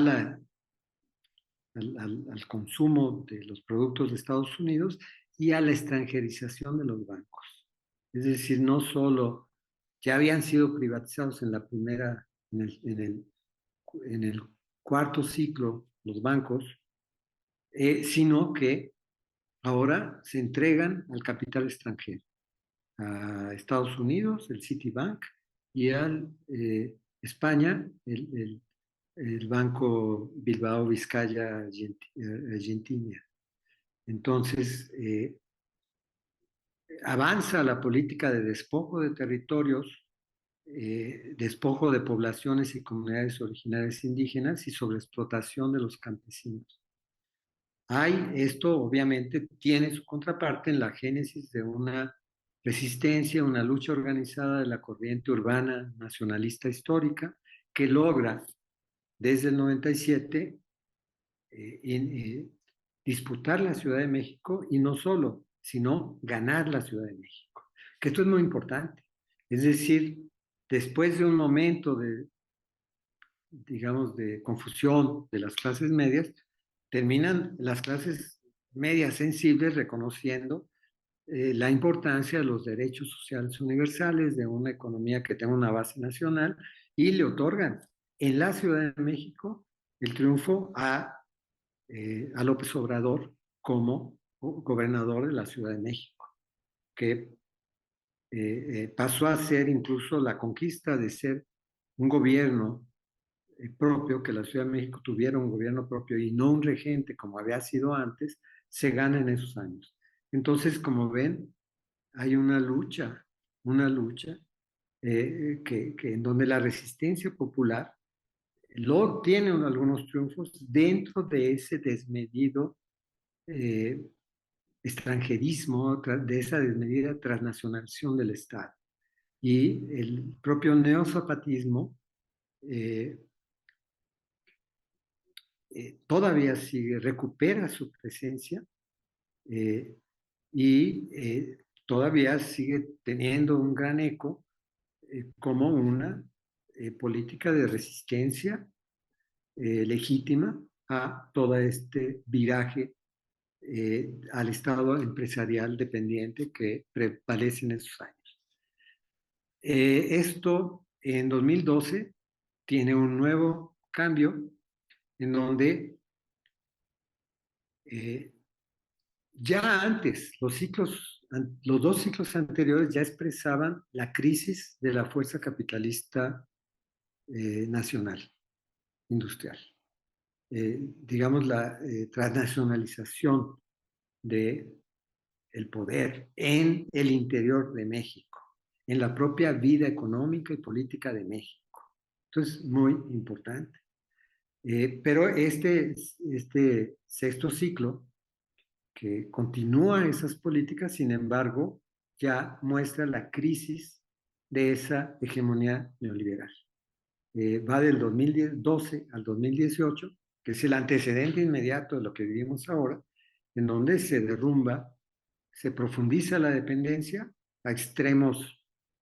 al consumo de los productos de Estados Unidos y a la extranjerización de los bancos. Es decir, no solo ya habían sido privatizados en la primera, en el cuarto ciclo los bancos, sino que ahora se entregan al capital extranjero, a Estados Unidos, el Citibank, y a España, el Banco Bilbao Vizcaya Argentina. Entonces, avanza la política de despojo de territorios, despojo de poblaciones y comunidades originarias indígenas y sobreexplotación de los campesinos. Esto obviamente tiene su contraparte en la génesis de una resistencia, una lucha organizada de la corriente urbana nacionalista histórica que logra desde el 97 disputar la Ciudad de México y no solo, sino ganar la Ciudad de México. Que esto es muy importante. Es decir, después de un momento digamos, de confusión de las clases medias, terminan las clases medias sensibles reconociendo la importancia de los derechos sociales universales, de una economía que tenga una base nacional, y le otorgan en la Ciudad de México el triunfo a López Obrador como gobernador de la Ciudad de México, que pasó a ser incluso la conquista de ser un gobierno propio, que la Ciudad de México tuviera un gobierno propio y no un regente como había sido antes, se gana en esos años. Entonces, como ven, hay una lucha en donde la resistencia popular tiene algunos triunfos dentro de ese desmedido eh, extranjerismo, de esa desmedida transnacionalización del Estado. Y el propio neozapatismo eh, todavía sigue, recupera su presencia eh, y todavía sigue teniendo un gran eco como una política de resistencia legítima a todo este viraje al Estado empresarial dependiente que prevalece en esos años. Esto en 2012 tiene un nuevo cambio en donde ya antes los dos ciclos anteriores ya expresaban la crisis de la fuerza capitalista nacional, industrial. Digamos, la transnacionalización del poder en el interior de México, en la propia vida económica y política de México. Entonces, muy importante. Pero este sexto ciclo, que continúa esas políticas, sin embargo, ya muestra la crisis de esa hegemonía neoliberal. Va del 2012 al 2018, que es el antecedente inmediato de lo que vivimos ahora, en donde se derrumba, se profundiza la dependencia a extremos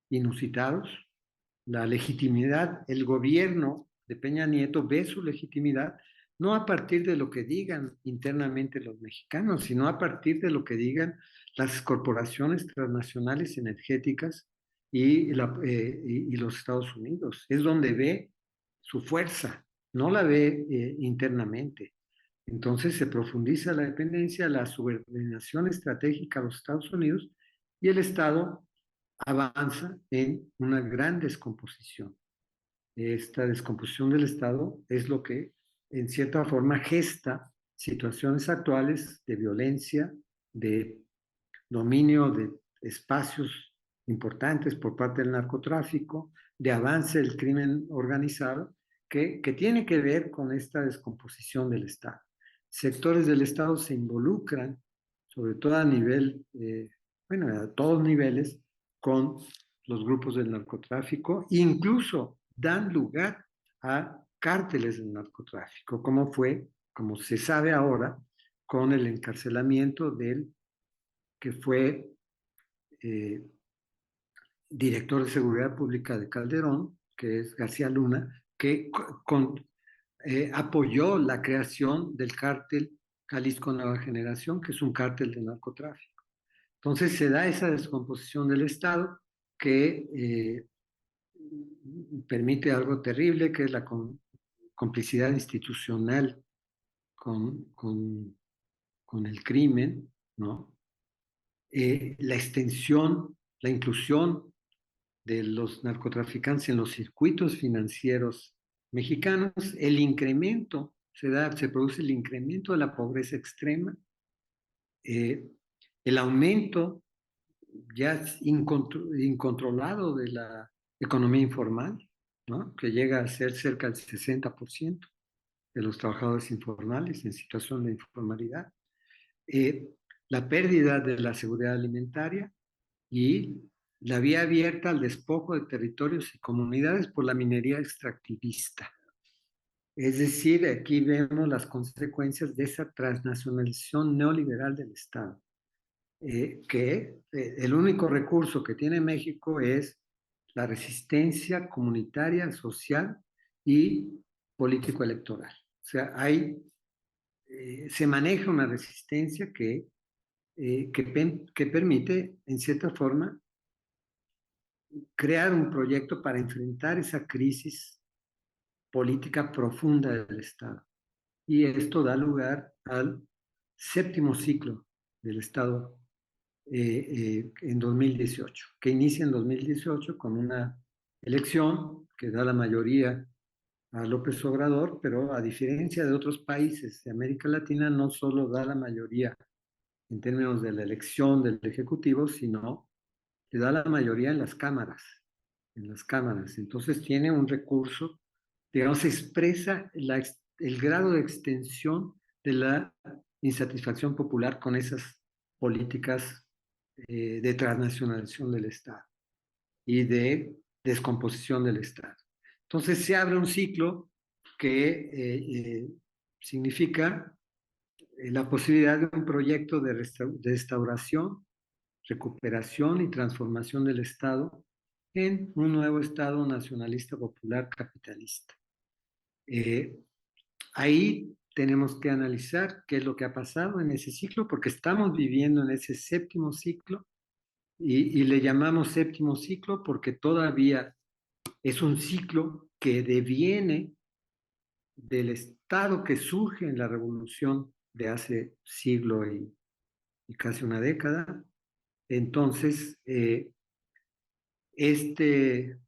inusitados, la legitimidad, el gobierno de Peña Nieto ve su legitimidad no a partir de lo que digan internamente los mexicanos, sino a partir de lo que digan las corporaciones transnacionales energéticas y los Estados Unidos. Es donde ve su fuerza, no la ve internamente. Entonces se profundiza la dependencia, la subordinación estratégica a los Estados Unidos y el Estado avanza en una gran descomposición. Esta descomposición del Estado es lo que, en cierta forma, gesta situaciones actuales de violencia, de dominio de espacios importantes por parte del narcotráfico, de avance del crimen organizado, que tiene que ver con esta descomposición del Estado. Sectores del Estado se involucran, sobre todo a nivel, bueno, a todos niveles, con los grupos del narcotráfico, incluso dan lugar a cárteles del narcotráfico, como fue, como se sabe ahora, con el encarcelamiento del que fue eh, director de Seguridad Pública de Calderón, que es García Luna, que apoyó la creación del cártel Jalisco Nueva Generación, que es un cártel de narcotráfico. Entonces se da esa descomposición del Estado que permite algo terrible, que es la complicidad institucional con el crimen, ¿no? La extensión, la inclusión de los narcotraficantes en los circuitos financieros mexicanos, el incremento, se produce el incremento de la pobreza extrema, el aumento ya incontrolado de la economía informal, ¿no? Que llega a ser cerca del 60% de los trabajadores informales en situación de informalidad, eh, la pérdida de la seguridad alimentaria y la vía abierta al despojo de territorios y comunidades por la minería extractivista. Es decir, aquí vemos las consecuencias de esa transnacionalización neoliberal del Estado, que el único recurso que tiene México es la resistencia comunitaria, social y político-electoral. O sea, se maneja una resistencia que que permite, en cierta forma, crear un proyecto para enfrentar esa crisis política profunda del Estado. Y esto da lugar al séptimo ciclo del Estado en 2018, que inicia en 2018 con una elección que da la mayoría a López Obrador, pero a diferencia de otros países de América Latina, no solo da la mayoría en términos de la elección del Ejecutivo, sino que da la mayoría en las cámaras, en las cámaras. Entonces tiene un recurso, digamos, expresa el grado de extensión de la insatisfacción popular con esas políticas de transnacionalización del Estado y de descomposición del Estado. Entonces se abre un ciclo que significa la posibilidad de un proyecto de restauración, recuperación y transformación del Estado en un nuevo Estado nacionalista popular capitalista. Eh, Ahí tenemos que analizar qué es lo que ha pasado en ese ciclo, porque estamos viviendo en ese séptimo ciclo y le llamamos séptimo ciclo porque todavía es un ciclo que deviene del Estado que surge en la revolución de hace siglo y casi una década. Entonces, este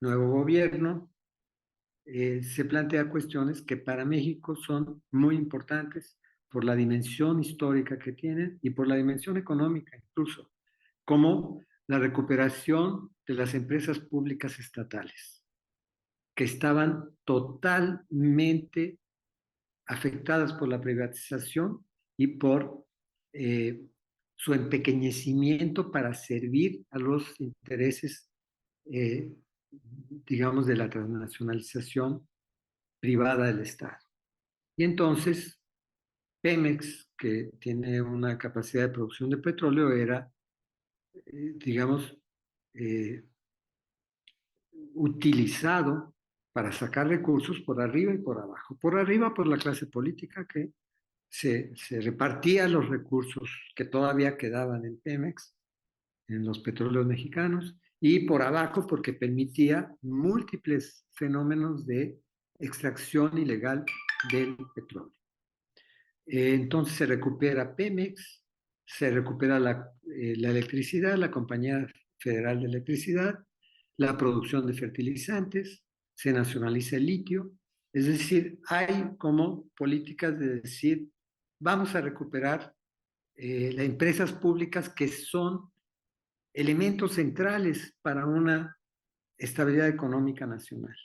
nuevo gobierno se plantea cuestiones que para México son muy importantes por la dimensión histórica que tienen y por la dimensión económica incluso, como la recuperación de las empresas públicas estatales, que estaban totalmente afectadas por la privatización y por eh, su empequeñecimiento para servir a los intereses, eh, digamos, de la transnacionalización privada del Estado. Y entonces, Pemex, que tiene una capacidad de producción de petróleo, era, digamos, eh, utilizado para sacar recursos por arriba y por abajo. Por arriba, por la clase política que se repartía los recursos que todavía quedaban en Pemex, en los petróleos mexicanos, y por abajo porque permitía múltiples fenómenos de extracción ilegal del petróleo. Entonces se recupera Pemex, se recupera la electricidad, la Compañía Federal de Electricidad, la producción de fertilizantes, se nacionaliza el litio, es decir, hay como políticas de decir, vamos a recuperar las empresas públicas que son elementos centrales para una estabilidad económica nacional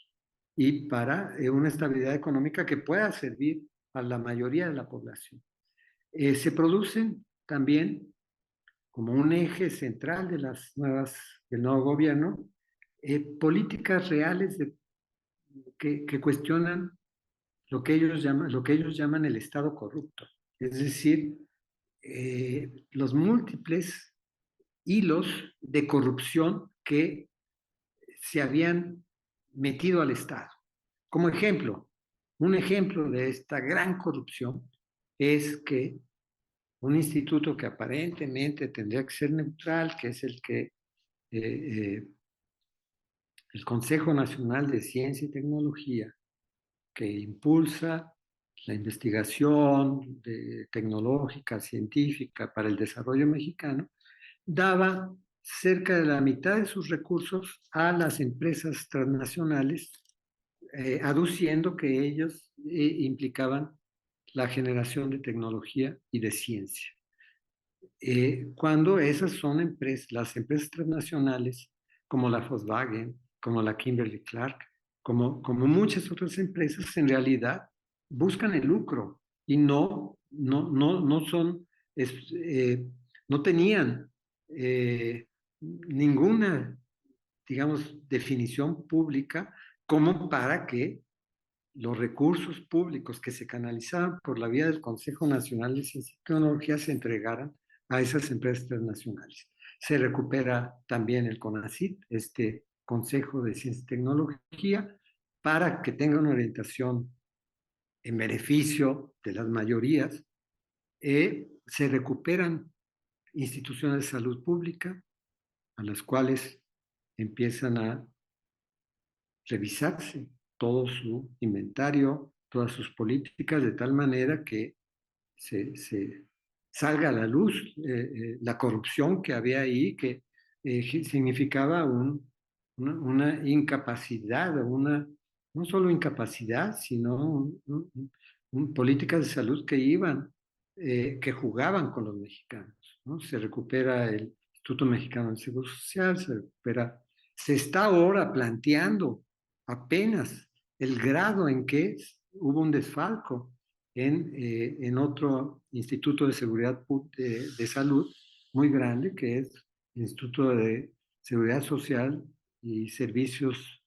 y para una estabilidad económica que pueda servir a la mayoría de la población. Se producen también como un eje central de del nuevo gobierno políticas reales que cuestionan lo que ellos llaman el Estado corrupto, es decir, los múltiples hilos de corrupción que se habían metido al Estado. Como ejemplo, un ejemplo de esta gran corrupción es que un instituto que aparentemente tendría que ser neutral, que es el Consejo Nacional de Ciencia y Tecnología, que impulsa la investigación tecnológica, científica para el desarrollo mexicano, daba cerca de la mitad de sus recursos a las empresas transnacionales, aduciendo que ellos implicaban la generación de tecnología y de ciencia. Cuando esas son las empresas transnacionales, como la Volkswagen, como la Kimberly Clark, como muchas otras empresas, en realidad buscan el lucro y no son, no tenían ninguna, digamos, definición pública como para que los recursos públicos que se canalizaban por la vía del Consejo Nacional de Ciencia y Tecnología se entregaran a esas empresas transnacionales. Se recupera también el CONACYT, este Consejo de Ciencia y Tecnología, para que tenga una orientación en beneficio de las mayorías. Se recuperan instituciones de salud pública, a las cuales empiezan a revisarse todo su inventario, todas sus políticas, de tal manera que se salga a la luz la corrupción que había ahí, que significaba una incapacidad, no solo incapacidad, sino políticas de salud que iban, que jugaban con los mexicanos, ¿no? Se recupera el Instituto Mexicano del Seguro Social, se está ahora planteando apenas el grado en que hubo un desfalco en otro instituto de seguridad de salud muy grande, que es el Instituto de Seguridad Social y Servicios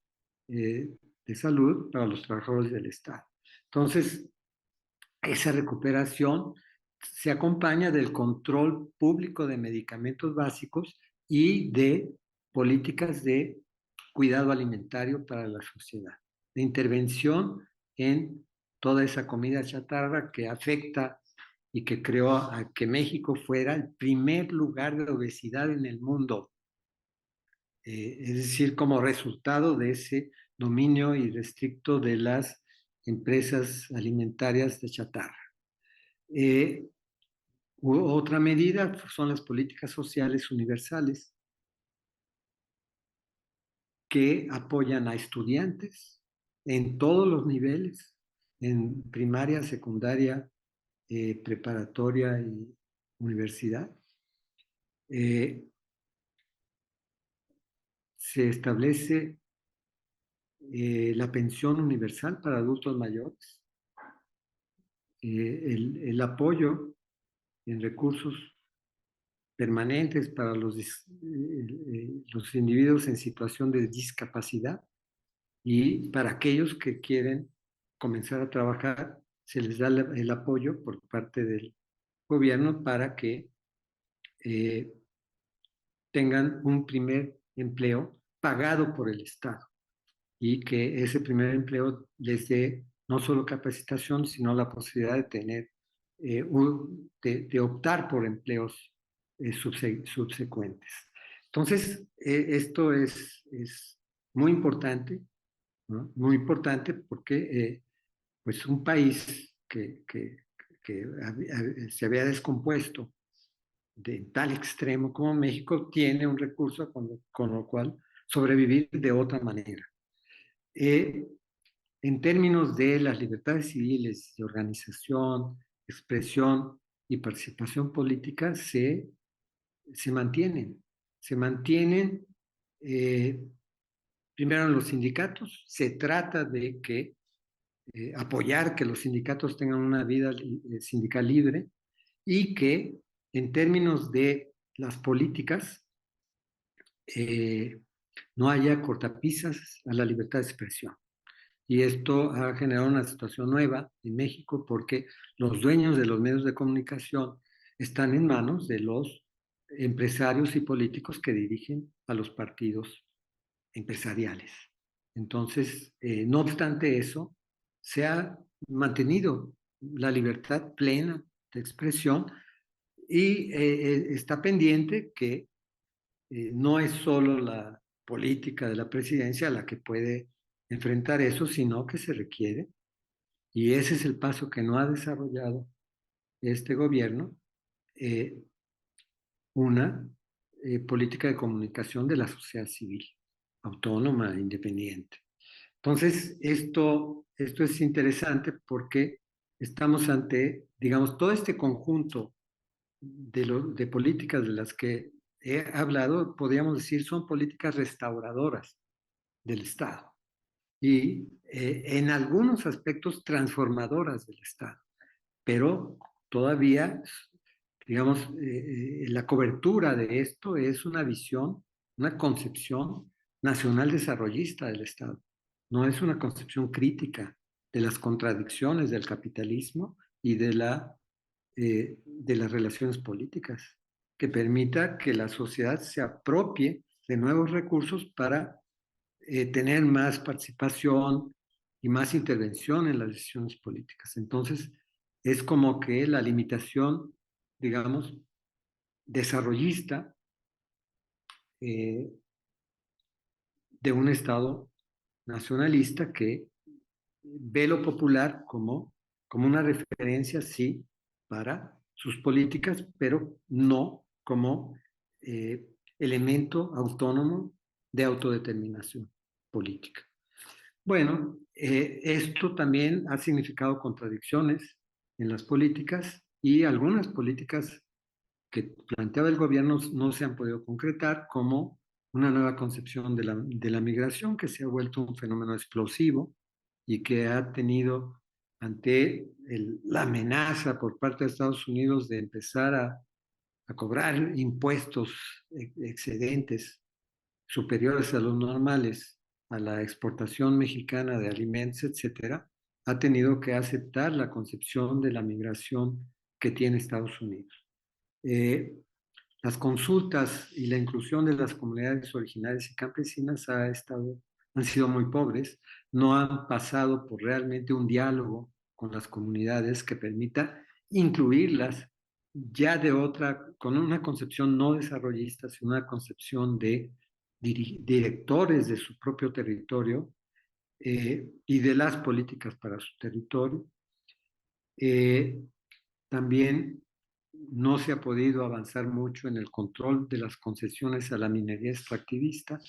de Salud para los trabajadores del Estado. Entonces, esa recuperación se acompaña del control público de medicamentos básicos y de políticas de cuidado alimentario para la sociedad, de intervención en toda esa comida chatarra que afecta y que creó a que México fuera el primer lugar de obesidad en el mundo. Es decir, como resultado de ese dominio irrestricto de las empresas alimentarias de chatarra. Otra medida son las políticas sociales universales que apoyan a estudiantes en todos los niveles, en primaria, secundaria, preparatoria y universidad. Se establece la pensión universal para adultos mayores, el apoyo en recursos permanentes para los individuos en situación de discapacidad, y para aquellos que quieren comenzar a trabajar, se les da el apoyo por parte del gobierno para que tengan un primer empleo pagado por el Estado y que ese primer empleo les dé no solo capacitación, sino la posibilidad de tener, de optar por empleos subsecuentes. Entonces, esto es muy importante, ¿no? Muy importante porque pues un país que se había descompuesto de tal extremo como México tiene un recurso con lo cual sobrevivir de otra manera. En términos de las libertades civiles, de organización, expresión y participación política, se mantienen. Se mantienen, primero en los sindicatos, se trata de que apoyar que los sindicatos tengan una vida sindical libre y que en términos de las políticas no haya cortapisas a la libertad de expresión. Y esto ha generado una situación nueva en México porque los dueños de los medios de comunicación están en manos de los empresarios y políticos que dirigen a los partidos empresariales. Entonces, no obstante eso, se ha mantenido la libertad plena de expresión y está pendiente que no es solo la política de la presidencia la que puede enfrentar eso, sino que se requiere, y ese es el paso que no ha desarrollado este gobierno, eh, una política de comunicación de la sociedad civil, autónoma, independiente. Entonces, esto es interesante porque estamos ante, digamos, todo este conjunto de políticas de las que he hablado, podríamos decir, son políticas restauradoras del Estado y en algunos aspectos transformadoras del Estado, pero todavía, digamos, la cobertura de esto es una visión, una concepción nacional desarrollista del Estado. No es una concepción crítica de las contradicciones del capitalismo y de las relaciones políticas, que permita que la sociedad se apropie de nuevos recursos para tener más participación y más intervención en las decisiones políticas. Entonces, es como que la limitación, digamos, desarrollista de un Estado nacionalista que ve lo popular como una referencia, sí, para sus políticas, pero no como elemento autónomo de autodeterminación política. Bueno, esto también ha significado contradicciones en las políticas y algunas políticas que planteaba el gobierno no se han podido concretar, como una nueva concepción de la migración que se ha vuelto un fenómeno explosivo y que ha tenido ante la amenaza por parte de Estados Unidos de empezar a cobrar impuestos excedentes superiores a los normales a la exportación mexicana de alimentos, etcétera, ha tenido que aceptar la concepción de la migración que tiene Estados Unidos. Eh, las consultas y la inclusión de las comunidades originarias y campesinas han sido muy pobres, no han pasado por realmente un diálogo con las comunidades que permita incluirlas ya con una concepción no desarrollista, sino una concepción de directores de su propio territorio y de las políticas para su territorio. También no se ha podido avanzar mucho en el control de las concesiones a la minería extractivista.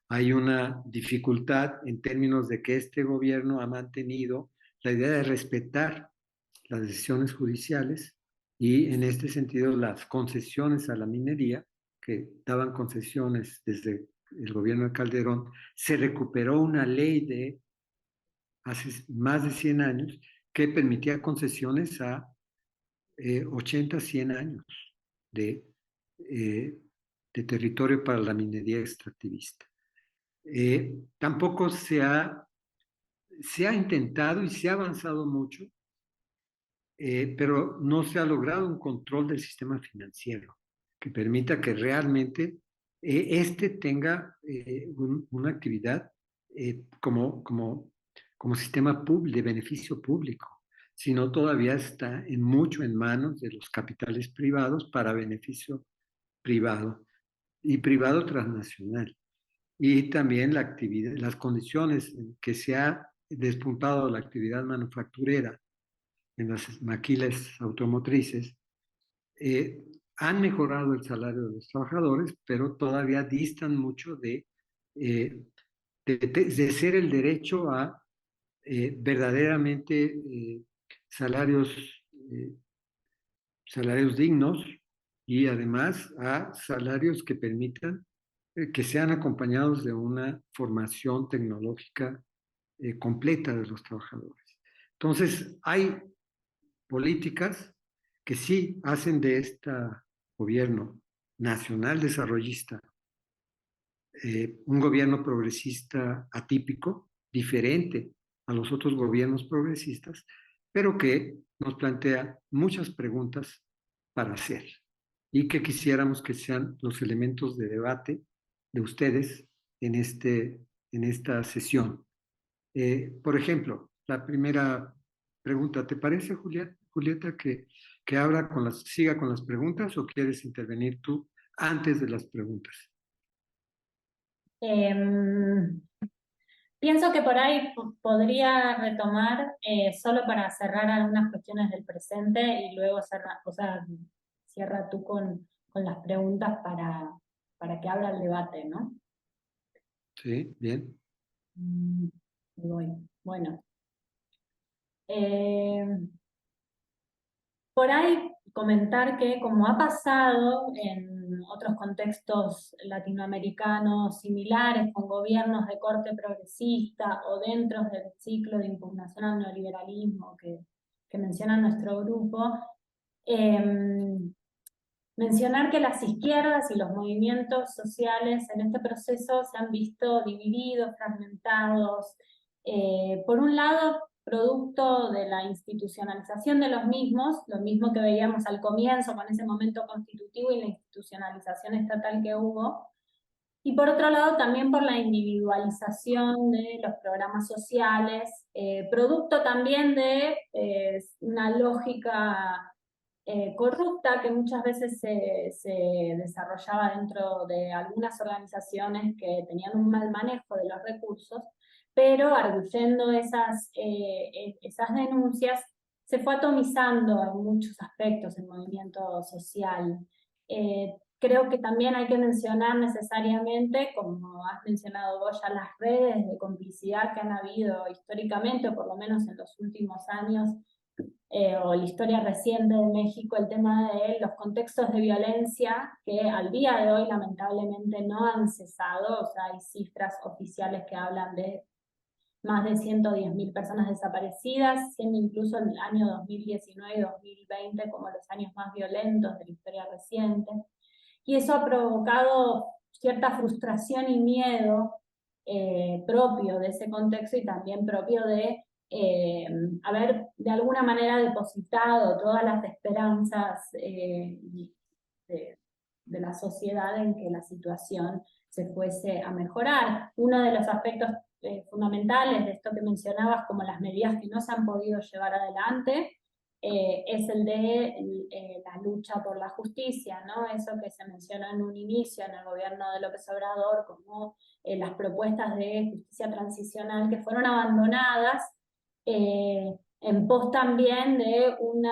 Hay una dificultad en términos de que este gobierno ha mantenido la idea de respetar las decisiones judiciales y en este sentido las concesiones a la minería, que daban concesiones desde el gobierno de Calderón, se recuperó una ley de hace más de 100 años que permitía concesiones a 80, 100 años de, eh, de territorio para la minería extractivista. Tampoco se ha intentado y se ha avanzado mucho, pero no se ha logrado un control del sistema financiero que permita que realmente este tenga una actividad como sistema de beneficio público, sino todavía está mucho en manos de los capitales privados para beneficio privado y privado transnacional. Y también la actividad, las condiciones en que se ha despuntado la actividad manufacturera en las maquilas automotrices, eh, han mejorado el salario de los trabajadores, pero todavía distan mucho eh, de ser el derecho a verdaderamente salarios, eh, salarios dignos y además a salarios que permitan que sean acompañados de una formación tecnológica completa de los trabajadores. Entonces, hay políticas que sí hacen de este gobierno nacional desarrollista un gobierno progresista atípico, diferente a los otros gobiernos progresistas, pero que nos plantea muchas preguntas para hacer y que quisiéramos que sean los elementos de debate de ustedes en esta sesión. Por ejemplo, la primera pregunta, ¿te parece, Julieta, que siga con las preguntas o quieres intervenir tú antes de las preguntas? Em, Pienso que por ahí podría retomar solo para cerrar algunas cuestiones del presente y luego cierra tú con las preguntas para que abra el debate, ¿no? Sí, bien. Mm, voy. Bueno. Eh, por ahí comentar que como ha pasado en otros contextos latinoamericanos similares con gobiernos de corte progresista o dentro del ciclo de impugnación al neoliberalismo que menciona nuestro grupo, eh, mencionar que las izquierdas y los movimientos sociales en este proceso se han visto divididos, fragmentados, por un lado, producto de la institucionalización de los mismos, lo mismo que veíamos al comienzo con ese momento constitutivo y la institucionalización estatal que hubo, y por otro lado también por la individualización de los programas sociales, producto también de una lógica corrupta que muchas veces se desarrollaba dentro de algunas organizaciones que tenían un mal manejo de los recursos, pero arguyendo esas denuncias, se fue atomizando en muchos aspectos el movimiento social. Creo que también hay que mencionar necesariamente, como has mencionado vos ya, las redes de complicidad que han habido históricamente, o por lo menos en los últimos años, o la historia reciente de México, el tema de los contextos de violencia que al día de hoy lamentablemente no han cesado. O sea, hay cifras oficiales que hablan de más de 110.000 personas desaparecidas, siendo incluso el año 2019 y 2020 como los años más violentos de la historia reciente. Y eso ha provocado cierta frustración y miedo propio de ese contexto y también propio de haber de alguna manera depositado todas las esperanzas de la sociedad en que la situación se fuese a mejorar. Uno de los aspectos fundamentales de esto que mencionabas, como las medidas que no se han podido llevar adelante, es el de la lucha por la justicia, ¿no? Eso que se mencionó en un inicio en el gobierno de López Obrador, como las propuestas de justicia transicional que fueron abandonadas en pos también de un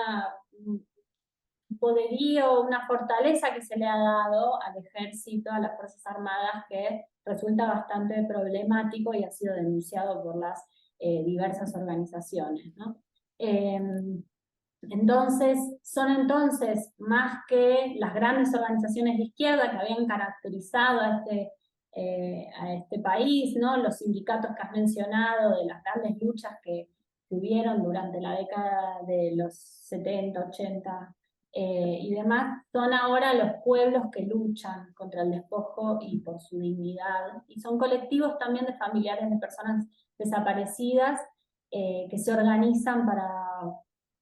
poderío, una fortaleza que se le ha dado al ejército, a las Fuerzas Armadas, que resulta bastante problemático y ha sido denunciado por las diversas organizaciones, ¿no? Entonces, son entonces más que las grandes organizaciones de izquierda que habían caracterizado a este país, ¿no? Los sindicatos que has mencionado, de las grandes luchas que tuvieron durante la década de los 70, 80 y demás, son ahora los pueblos que luchan contra el despojo y por su dignidad. Y son colectivos también de familiares de personas desaparecidas que se organizan para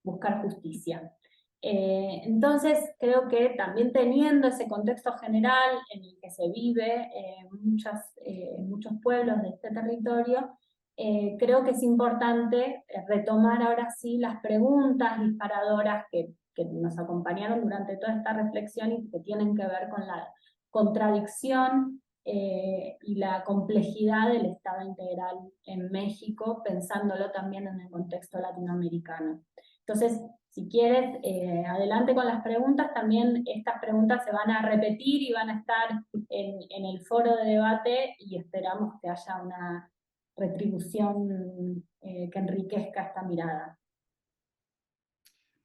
buscar justicia. Entonces, creo que también teniendo ese contexto general en el que se vive muchos pueblos de este territorio, creo que es importante retomar ahora sí las preguntas disparadoras que nos acompañaron durante toda esta reflexión y que tienen que ver con la contradicción y la complejidad del Estado integral en México, pensándolo también en el contexto latinoamericano. Entonces, si quieres, adelante con las preguntas. También estas preguntas se van a repetir y van a estar en el foro de debate y esperamos que haya una retribución que enriquezca esta mirada.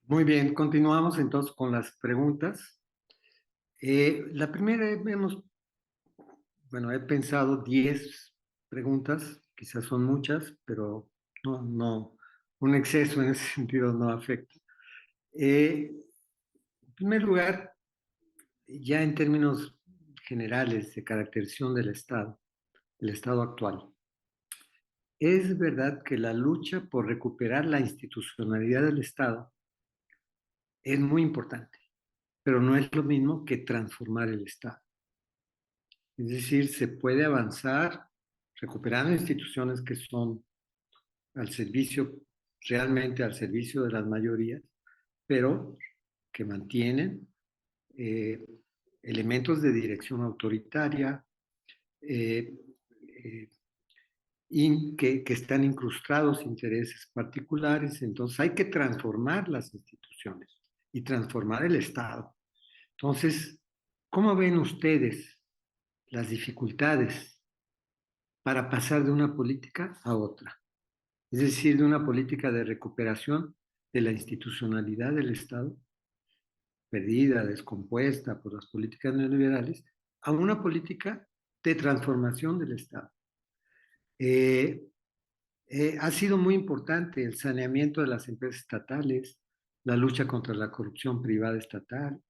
Muy bien, continuamos entonces con las preguntas. La primera he pensado 10 preguntas, quizás son muchas, pero no, un exceso en ese sentido no afecta. En primer lugar, ya en términos generales de caracterización del Estado actual, es verdad que la lucha por recuperar la institucionalidad del Estado es muy importante, pero no es lo mismo que transformar el Estado. Es decir, se puede avanzar recuperando instituciones que son realmente al servicio de las mayorías, pero que mantienen eh, elementos de dirección autoritaria eh, eh, y que están incrustados intereses particulares. Entonces hay que transformar las instituciones y transformar el Estado. Entonces, ¿cómo ven ustedes las dificultades para pasar de una política a otra? Es decir, de una política de recuperación de la institucionalidad del Estado, perdida, descompuesta por las políticas neoliberales, a una política de transformación del Estado. Ha sido muy importante el saneamiento de las empresas estatales, la lucha contra la corrupción privada estatal,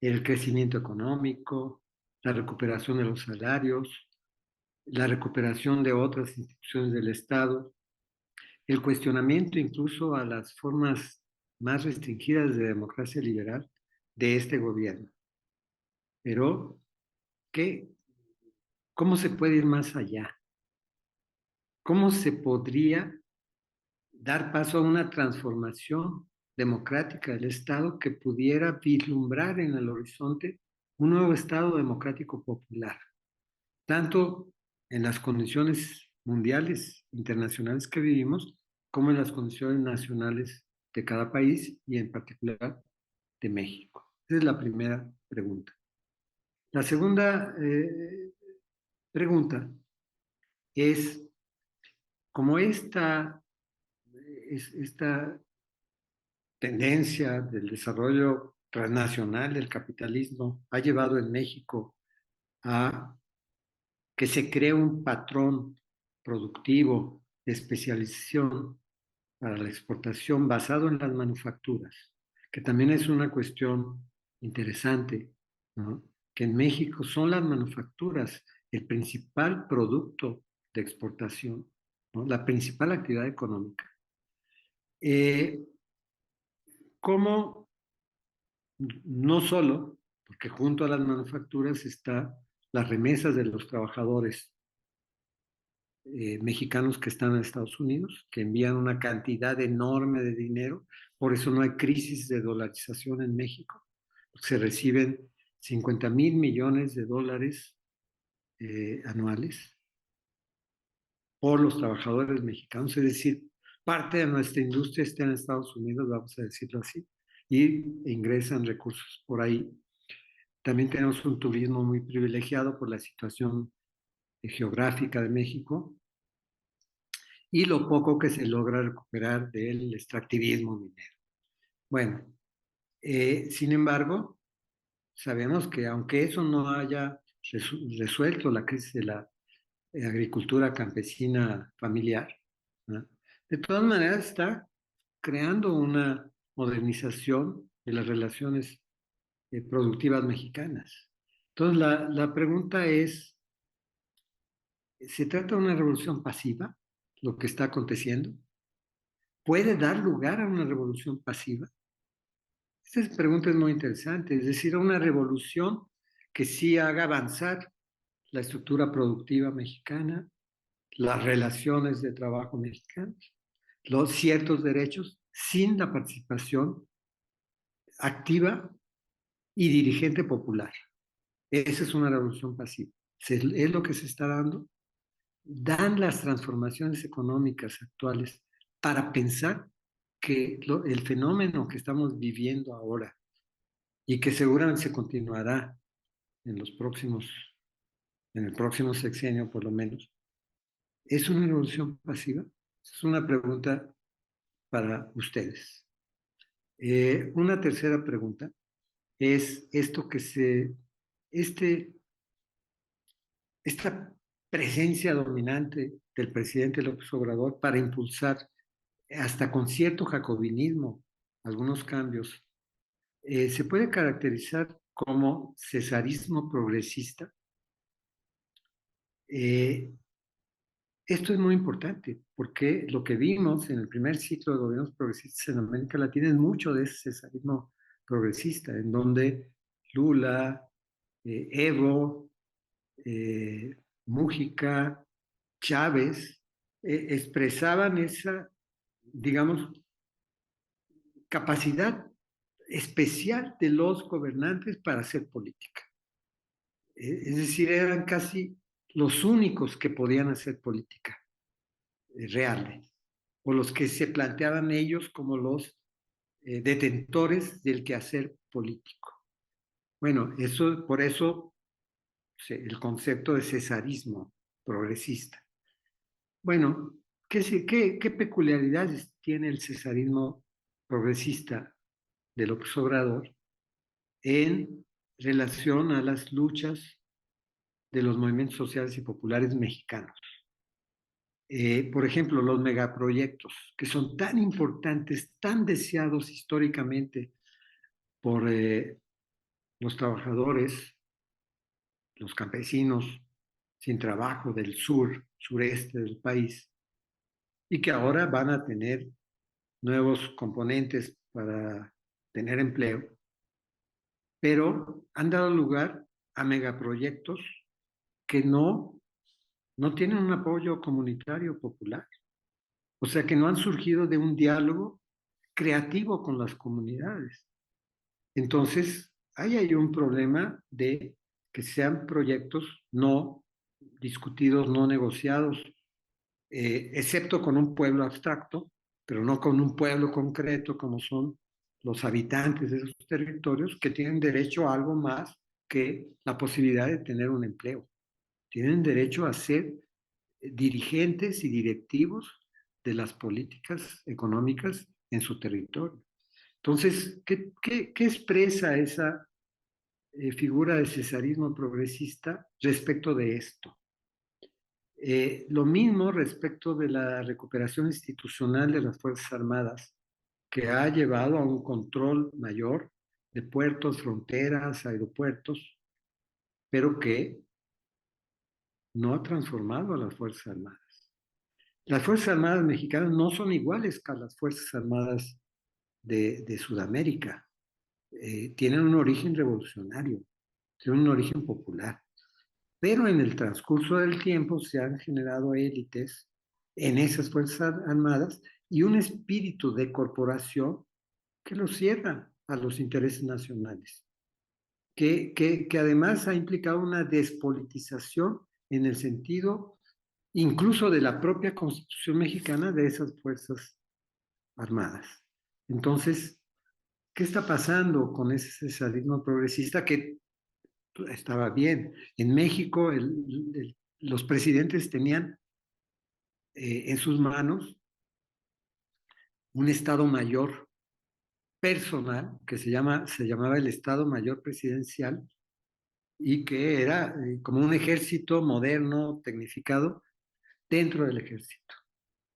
el crecimiento económico, la recuperación de los salarios, la recuperación de otras instituciones del Estado, el cuestionamiento incluso a las formas más restringidas de democracia liberal de este gobierno. Pero, ¿cómo se puede ir más allá? ¿Cómo se podría dar paso a una transformación democrática del Estado que pudiera vislumbrar en el horizonte un nuevo Estado democrático popular, tanto en las condiciones mundiales, internacionales que vivimos, como en las condiciones nacionales de cada país y en particular de México. Esa es la primera pregunta. La segunda pregunta es, como esta tendencia del desarrollo transnacional del capitalismo ha llevado en México a que se cree un patrón productivo de especialización para la exportación basado en las manufacturas, que también es una cuestión interesante, ¿no? Que en México son las manufacturas el principal producto de exportación, ¿no? La principal actividad económica. ¿Cómo no solo, porque junto a las manufacturas está las remesas de los trabajadores mexicanos que están en Estados Unidos, que envían una cantidad enorme de dinero, por eso no hay crisis de dolarización en México, se reciben 50,000 millones de dólares anuales por los trabajadores mexicanos, es decir, parte de nuestra industria está en Estados Unidos, vamos a decirlo así, y ingresan recursos por ahí. También tenemos un turismo muy privilegiado por la situación geográfica de México y lo poco que se logra recuperar del extractivismo minero. Bueno, sin embargo, sabemos que aunque eso no haya resuelto la crisis de la agricultura campesina familiar, ¿no? De todas maneras está creando una modernización de las relaciones productivas mexicanas. Entonces, la pregunta es, ¿se trata de una revolución pasiva, lo que está aconteciendo? ¿Puede dar lugar a una revolución pasiva? Esta pregunta es muy interesante, es decir, una revolución que sí haga avanzar la estructura productiva mexicana, las relaciones de trabajo mexicanas, los ciertos derechos, sin la participación activa y dirigente popular. Esa es una revolución pasiva. Es lo que se está dando. Dan las transformaciones económicas actuales para pensar que el fenómeno que estamos viviendo ahora y que seguramente se continuará en en el próximo sexenio por lo menos, ¿es una revolución pasiva? Es una pregunta para ustedes. Una tercera pregunta es este, esta presencia dominante del presidente López Obrador para impulsar hasta con cierto jacobinismo algunos cambios, se puede caracterizar como cesarismo progresista. Eh, Esto es muy importante porque lo que vimos en el primer ciclo de gobiernos progresistas en América Latina es mucho de ese cesarismo progresista, en donde Lula, Evo, Mújica, Chávez expresaban esa, digamos, capacidad especial de los gobernantes para hacer política. Es decir, eran casi los únicos que podían hacer política reales, o los que se planteaban ellos como los detentores del quehacer político. Bueno, por eso el concepto de cesarismo progresista. Bueno, ¿qué peculiaridades tiene el cesarismo progresista de López Obrador en relación a las luchas de los movimientos sociales y populares mexicanos? Por ejemplo, los megaproyectos, que son tan importantes, tan deseados históricamente por los trabajadores, los campesinos sin trabajo del sureste del país, y que ahora van a tener nuevos componentes para tener empleo, pero han dado lugar a megaproyectos que no tienen un apoyo comunitario popular. O sea, que no han surgido de un diálogo creativo con las comunidades. Entonces, ahí hay un problema de que sean proyectos no discutidos, no negociados, excepto con un pueblo abstracto, pero no con un pueblo concreto como son los habitantes de esos territorios que tienen derecho a algo más que la posibilidad de tener un empleo. Tienen derecho a ser dirigentes y directivos de las políticas económicas en su territorio. Entonces, ¿qué expresa esa figura de cesarismo progresista respecto de esto? Lo mismo respecto de la recuperación institucional de las Fuerzas Armadas, que ha llevado a un control mayor de puertos, fronteras, aeropuertos, pero que no ha transformado a las Fuerzas Armadas. Las Fuerzas Armadas mexicanas no son iguales que las Fuerzas Armadas de Sudamérica. Tienen un origen revolucionario, tienen un origen popular. Pero en el transcurso del tiempo se han generado élites en esas Fuerzas Armadas y un espíritu de corporación que los cierra a los intereses nacionales, que además ha implicado una despolitización en el sentido incluso de la propia Constitución mexicana de esas Fuerzas Armadas. Entonces, ¿qué está pasando con ese cesarismo progresista que estaba bien? En México los presidentes tenían en sus manos un Estado Mayor personal que se llamaba el Estado Mayor Presidencial y que era como un ejército moderno, tecnificado, dentro del ejército,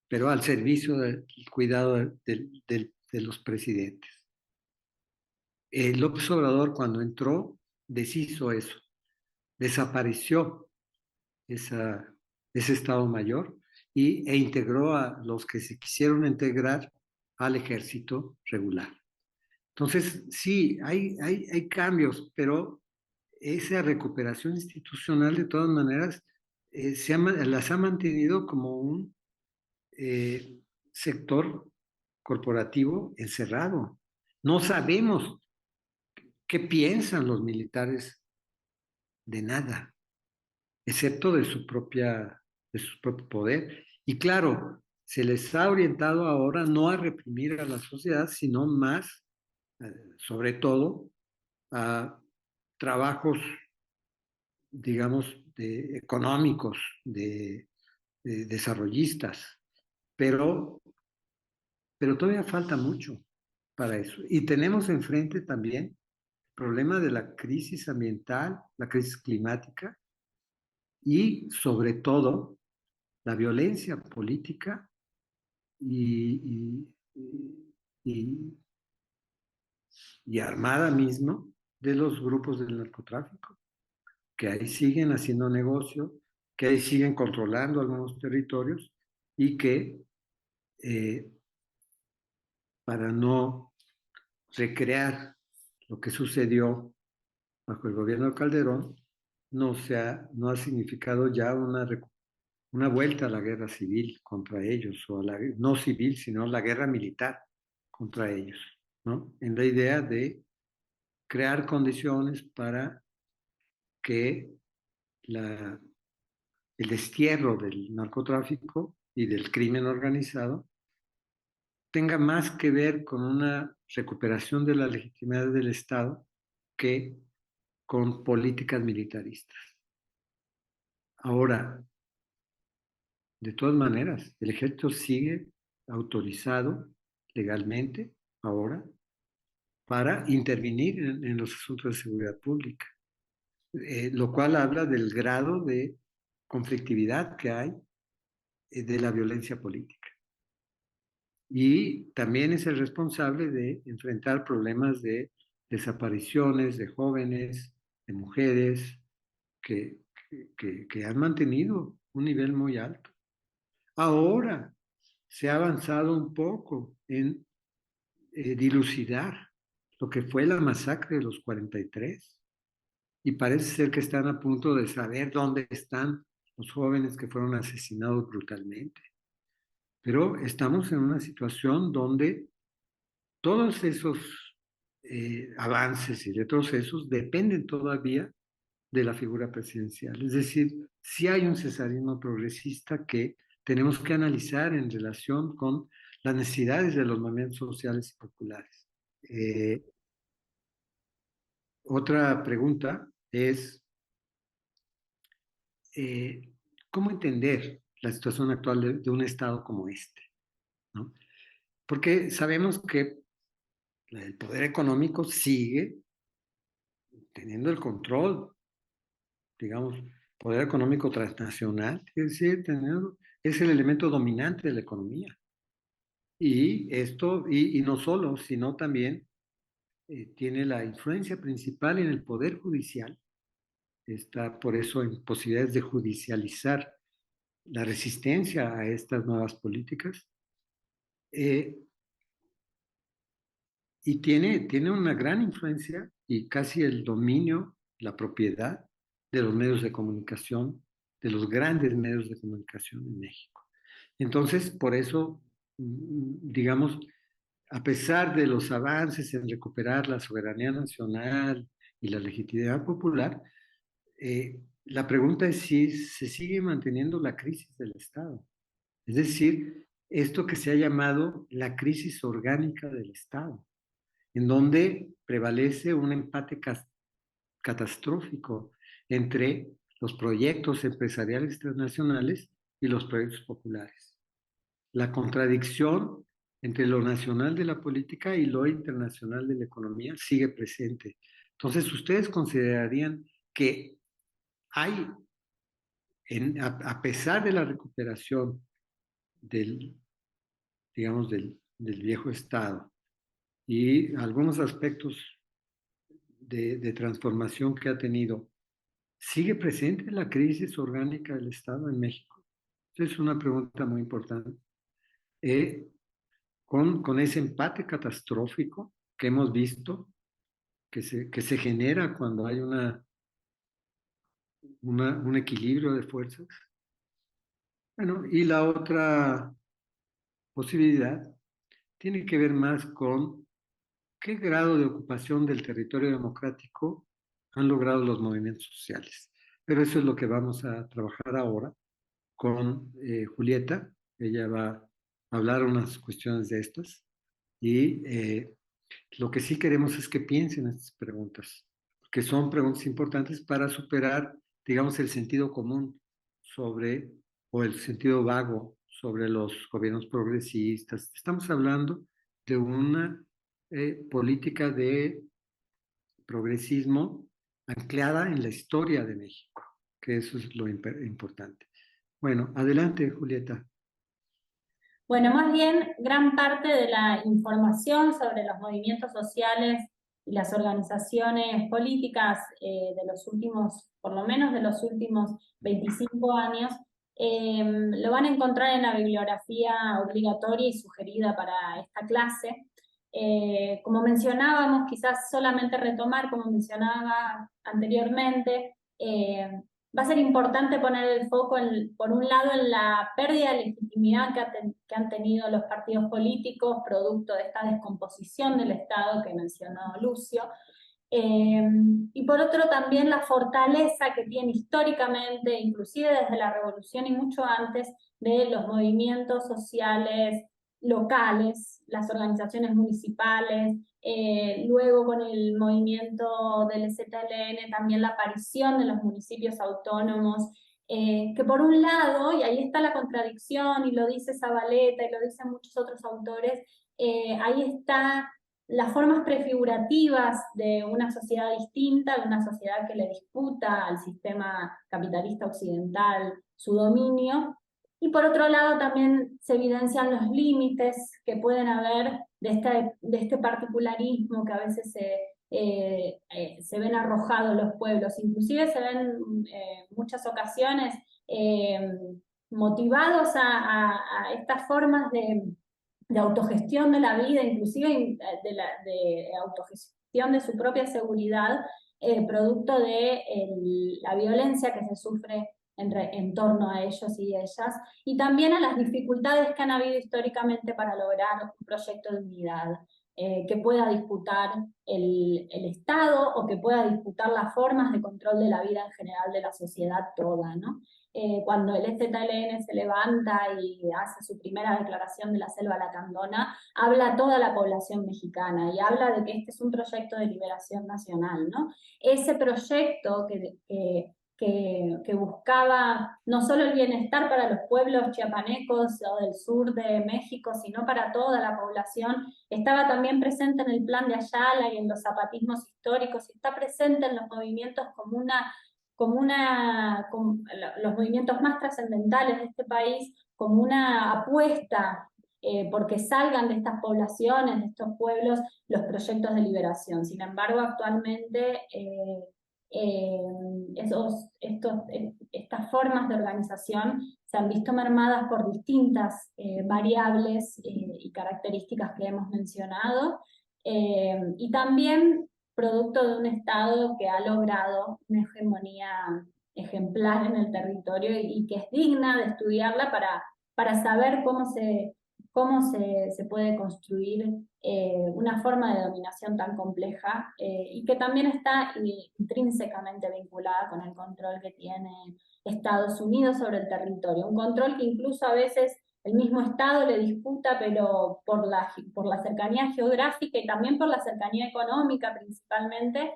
pero al servicio del cuidado de los presidentes. López Obrador, cuando entró, deshizo eso, desapareció ese Estado Mayor e integró a los que se quisieron integrar al ejército regular. Entonces, sí, hay cambios, pero esa recuperación institucional, de todas maneras, las ha mantenido como un sector corporativo encerrado. No sabemos qué piensan los militares de nada, excepto de su propio poder. Y claro, se les ha orientado ahora no a reprimir a la sociedad, sino más, sobre todo, a trabajos, digamos, económicos, de desarrollistas, pero, pero todavía falta mucho para eso. Y tenemos enfrente también el problema de la crisis ambiental, la crisis climática y sobre todo la violencia política y, y, y armada mismo de los grupos del narcotráfico, que ahí siguen haciendo negocio, que ahí siguen controlando algunos territorios y que eh, para no recrear lo que sucedió bajo el gobierno de Calderón, no ha significado ya una vuelta a la guerra civil contra ellos, o a la, no civil, sino la guerra militar contra ellos, ¿no? En la idea de crear condiciones para que el destierro del narcotráfico y del crimen organizado tenga más que ver con una recuperación de la legitimidad del Estado que con políticas militaristas. Ahora, de todas maneras, el ejército sigue autorizado legalmente ahora para intervenir en los asuntos de seguridad pública, lo cual habla del grado de conflictividad que hay de la violencia política. Y también es el responsable de enfrentar problemas de desapariciones de jóvenes, de mujeres, que, que han mantenido un nivel muy alto. Ahora se ha avanzado un poco en dilucidar lo que fue la masacre de los 43 y parece ser que están a punto de saber dónde están los jóvenes que fueron asesinados brutalmente. Pero estamos en una situación donde todos esos avances y retrocesos dependen todavía de la figura presidencial. Es decir, si hay un cesarismo progresista que tenemos que analizar en relación con las necesidades de los movimientos sociales y populares. Eh, Otra pregunta es, eh, ¿cómo entender la situación actual de un Estado como este? ¿No? Porque sabemos que el poder económico sigue teniendo el control, digamos, poder económico transnacional, es decir, es el elemento dominante de la economía. Y esto, y no solo, sino también tiene la influencia principal en el poder judicial. Está por eso en posibilidades de judicializar la resistencia a estas nuevas políticas. Eh, y tiene una gran influencia y casi el dominio, la propiedad de los medios de comunicación, de los grandes medios de comunicación en México. Entonces, por eso, digamos, a pesar de los avances en recuperar la soberanía nacional y la legitimidad popular, la pregunta es si se sigue manteniendo la crisis del Estado. Es decir, esto que se ha llamado la crisis orgánica del Estado, en donde prevalece un empate catastrófico entre los proyectos empresariales transnacionales y los proyectos populares. La contradicción entre lo nacional de la política y lo internacional de la economía sigue presente. Entonces, ¿ustedes considerarían que hay, a pesar de la recuperación del, digamos, del viejo Estado y algunos aspectos de transformación que ha tenido, sigue presente la crisis orgánica del Estado en México? Esa es una pregunta muy importante. Eh, con ese empate catastrófico que hemos visto, que se genera cuando hay un equilibrio de fuerzas. Bueno, y la otra posibilidad tiene que ver más con qué grado de ocupación del territorio democrático han logrado los movimientos sociales. Pero eso es lo que vamos a trabajar ahora con Julieta. Ella va a hablar unas cuestiones de estas y lo que sí queremos es que piensen estas preguntas, que son preguntas importantes para superar, digamos, el sentido común sobre, o el sentido vago sobre los gobiernos progresistas. Estamos hablando de una política de progresismo anclada en la historia de México, que eso es lo importante. Bueno, adelante, Julieta. Bueno, más bien, gran parte de la información sobre los movimientos sociales y las organizaciones políticas de los últimos, por lo menos de los últimos 25 años, lo van a encontrar en la bibliografía obligatoria y sugerida para esta clase. Como mencionábamos, quizás solamente retomar, como mencionaba anteriormente, va a ser importante poner el foco, por un lado, en la pérdida de legitimidad que han tenido los partidos políticos, producto de esta descomposición del Estado que mencionó Lucio, y por otro también la fortaleza que tiene históricamente, inclusive desde la Revolución y mucho antes, de los movimientos sociales locales, las organizaciones municipales, luego con el movimiento del ZLN también la aparición de los municipios autónomos, que por un lado, y ahí está la contradicción, y lo dice Zabaleta y lo dicen muchos otros autores, ahí está las formas prefigurativas de una sociedad distinta, de una sociedad que le disputa al sistema capitalista occidental su dominio, y por otro lado también se evidencian los límites que pueden haber de este particularismo que a veces se ven arrojados los pueblos, inclusive se ven en muchas ocasiones motivados a estas formas de autogestión de la vida, inclusive de autogestión de su propia seguridad, producto de la violencia que se sufre en torno a ellos y ellas, y también a las dificultades que han habido históricamente para lograr un proyecto de unidad. que pueda disputar el Estado o que pueda disputar las formas de control de la vida en general de la sociedad toda, ¿no? Cuando el EZLN se levanta y hace su primera declaración de la selva lacandona, habla a toda la población mexicana y habla de que este es un proyecto de liberación nacional, ¿no? Ese proyecto que buscaba no solo el bienestar para los pueblos chiapanecos o del sur de México, sino para toda la población, estaba también presente en el Plan de Ayala y en los zapatismos históricos, y está presente en los movimientos como los movimientos más trascendentales de este país, como una apuesta porque salgan de estas poblaciones, de estos pueblos, los proyectos de liberación. Sin embargo, actualmente estas formas de organización se han visto mermadas por distintas variables y características que hemos mencionado, y también producto de un Estado que ha logrado una hegemonía ejemplar en el territorio y que es digna de estudiarla para saber cómo se puede construir una forma de dominación tan compleja y que también está intrínsecamente vinculada con el control que tiene Estados Unidos sobre el territorio. Un control que incluso a veces el mismo Estado le disputa, pero por la cercanía geográfica y también por la cercanía económica principalmente.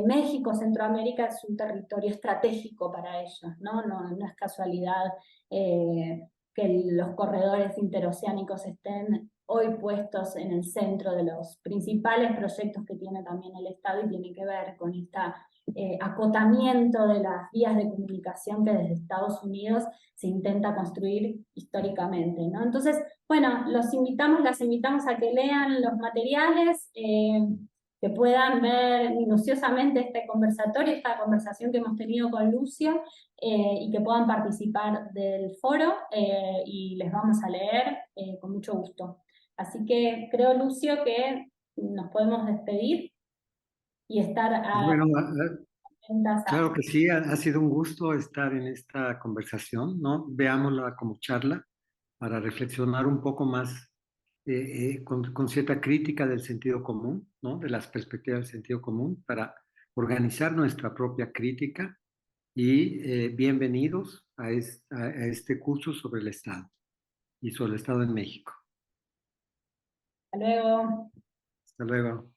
México, Centroamérica es un territorio estratégico para ellos, ¿no? No es casualidad que los corredores interoceánicos estén hoy puestos en el centro de los principales proyectos que tiene también el Estado y tiene que ver con este acotamiento de las vías de comunicación que desde Estados Unidos se intenta construir históricamente, ¿no? Entonces, bueno, las invitamos a que lean los materiales, que puedan ver minuciosamente este conversatorio, esta conversación que hemos tenido con Lucio, y que puedan participar del foro, y les vamos a leer con mucho gusto. Así que creo, Lucio, que nos podemos despedir y estar Bueno, atentas a... claro que sí, ha sido un gusto estar en esta conversación, ¿no? Veámosla como charla para reflexionar un poco más con cierta crítica del sentido común, ¿no? De las perspectivas del sentido común, para organizar nuestra propia crítica y bienvenidos a este curso sobre el Estado y sobre el Estado en México. Hasta luego. Hasta luego.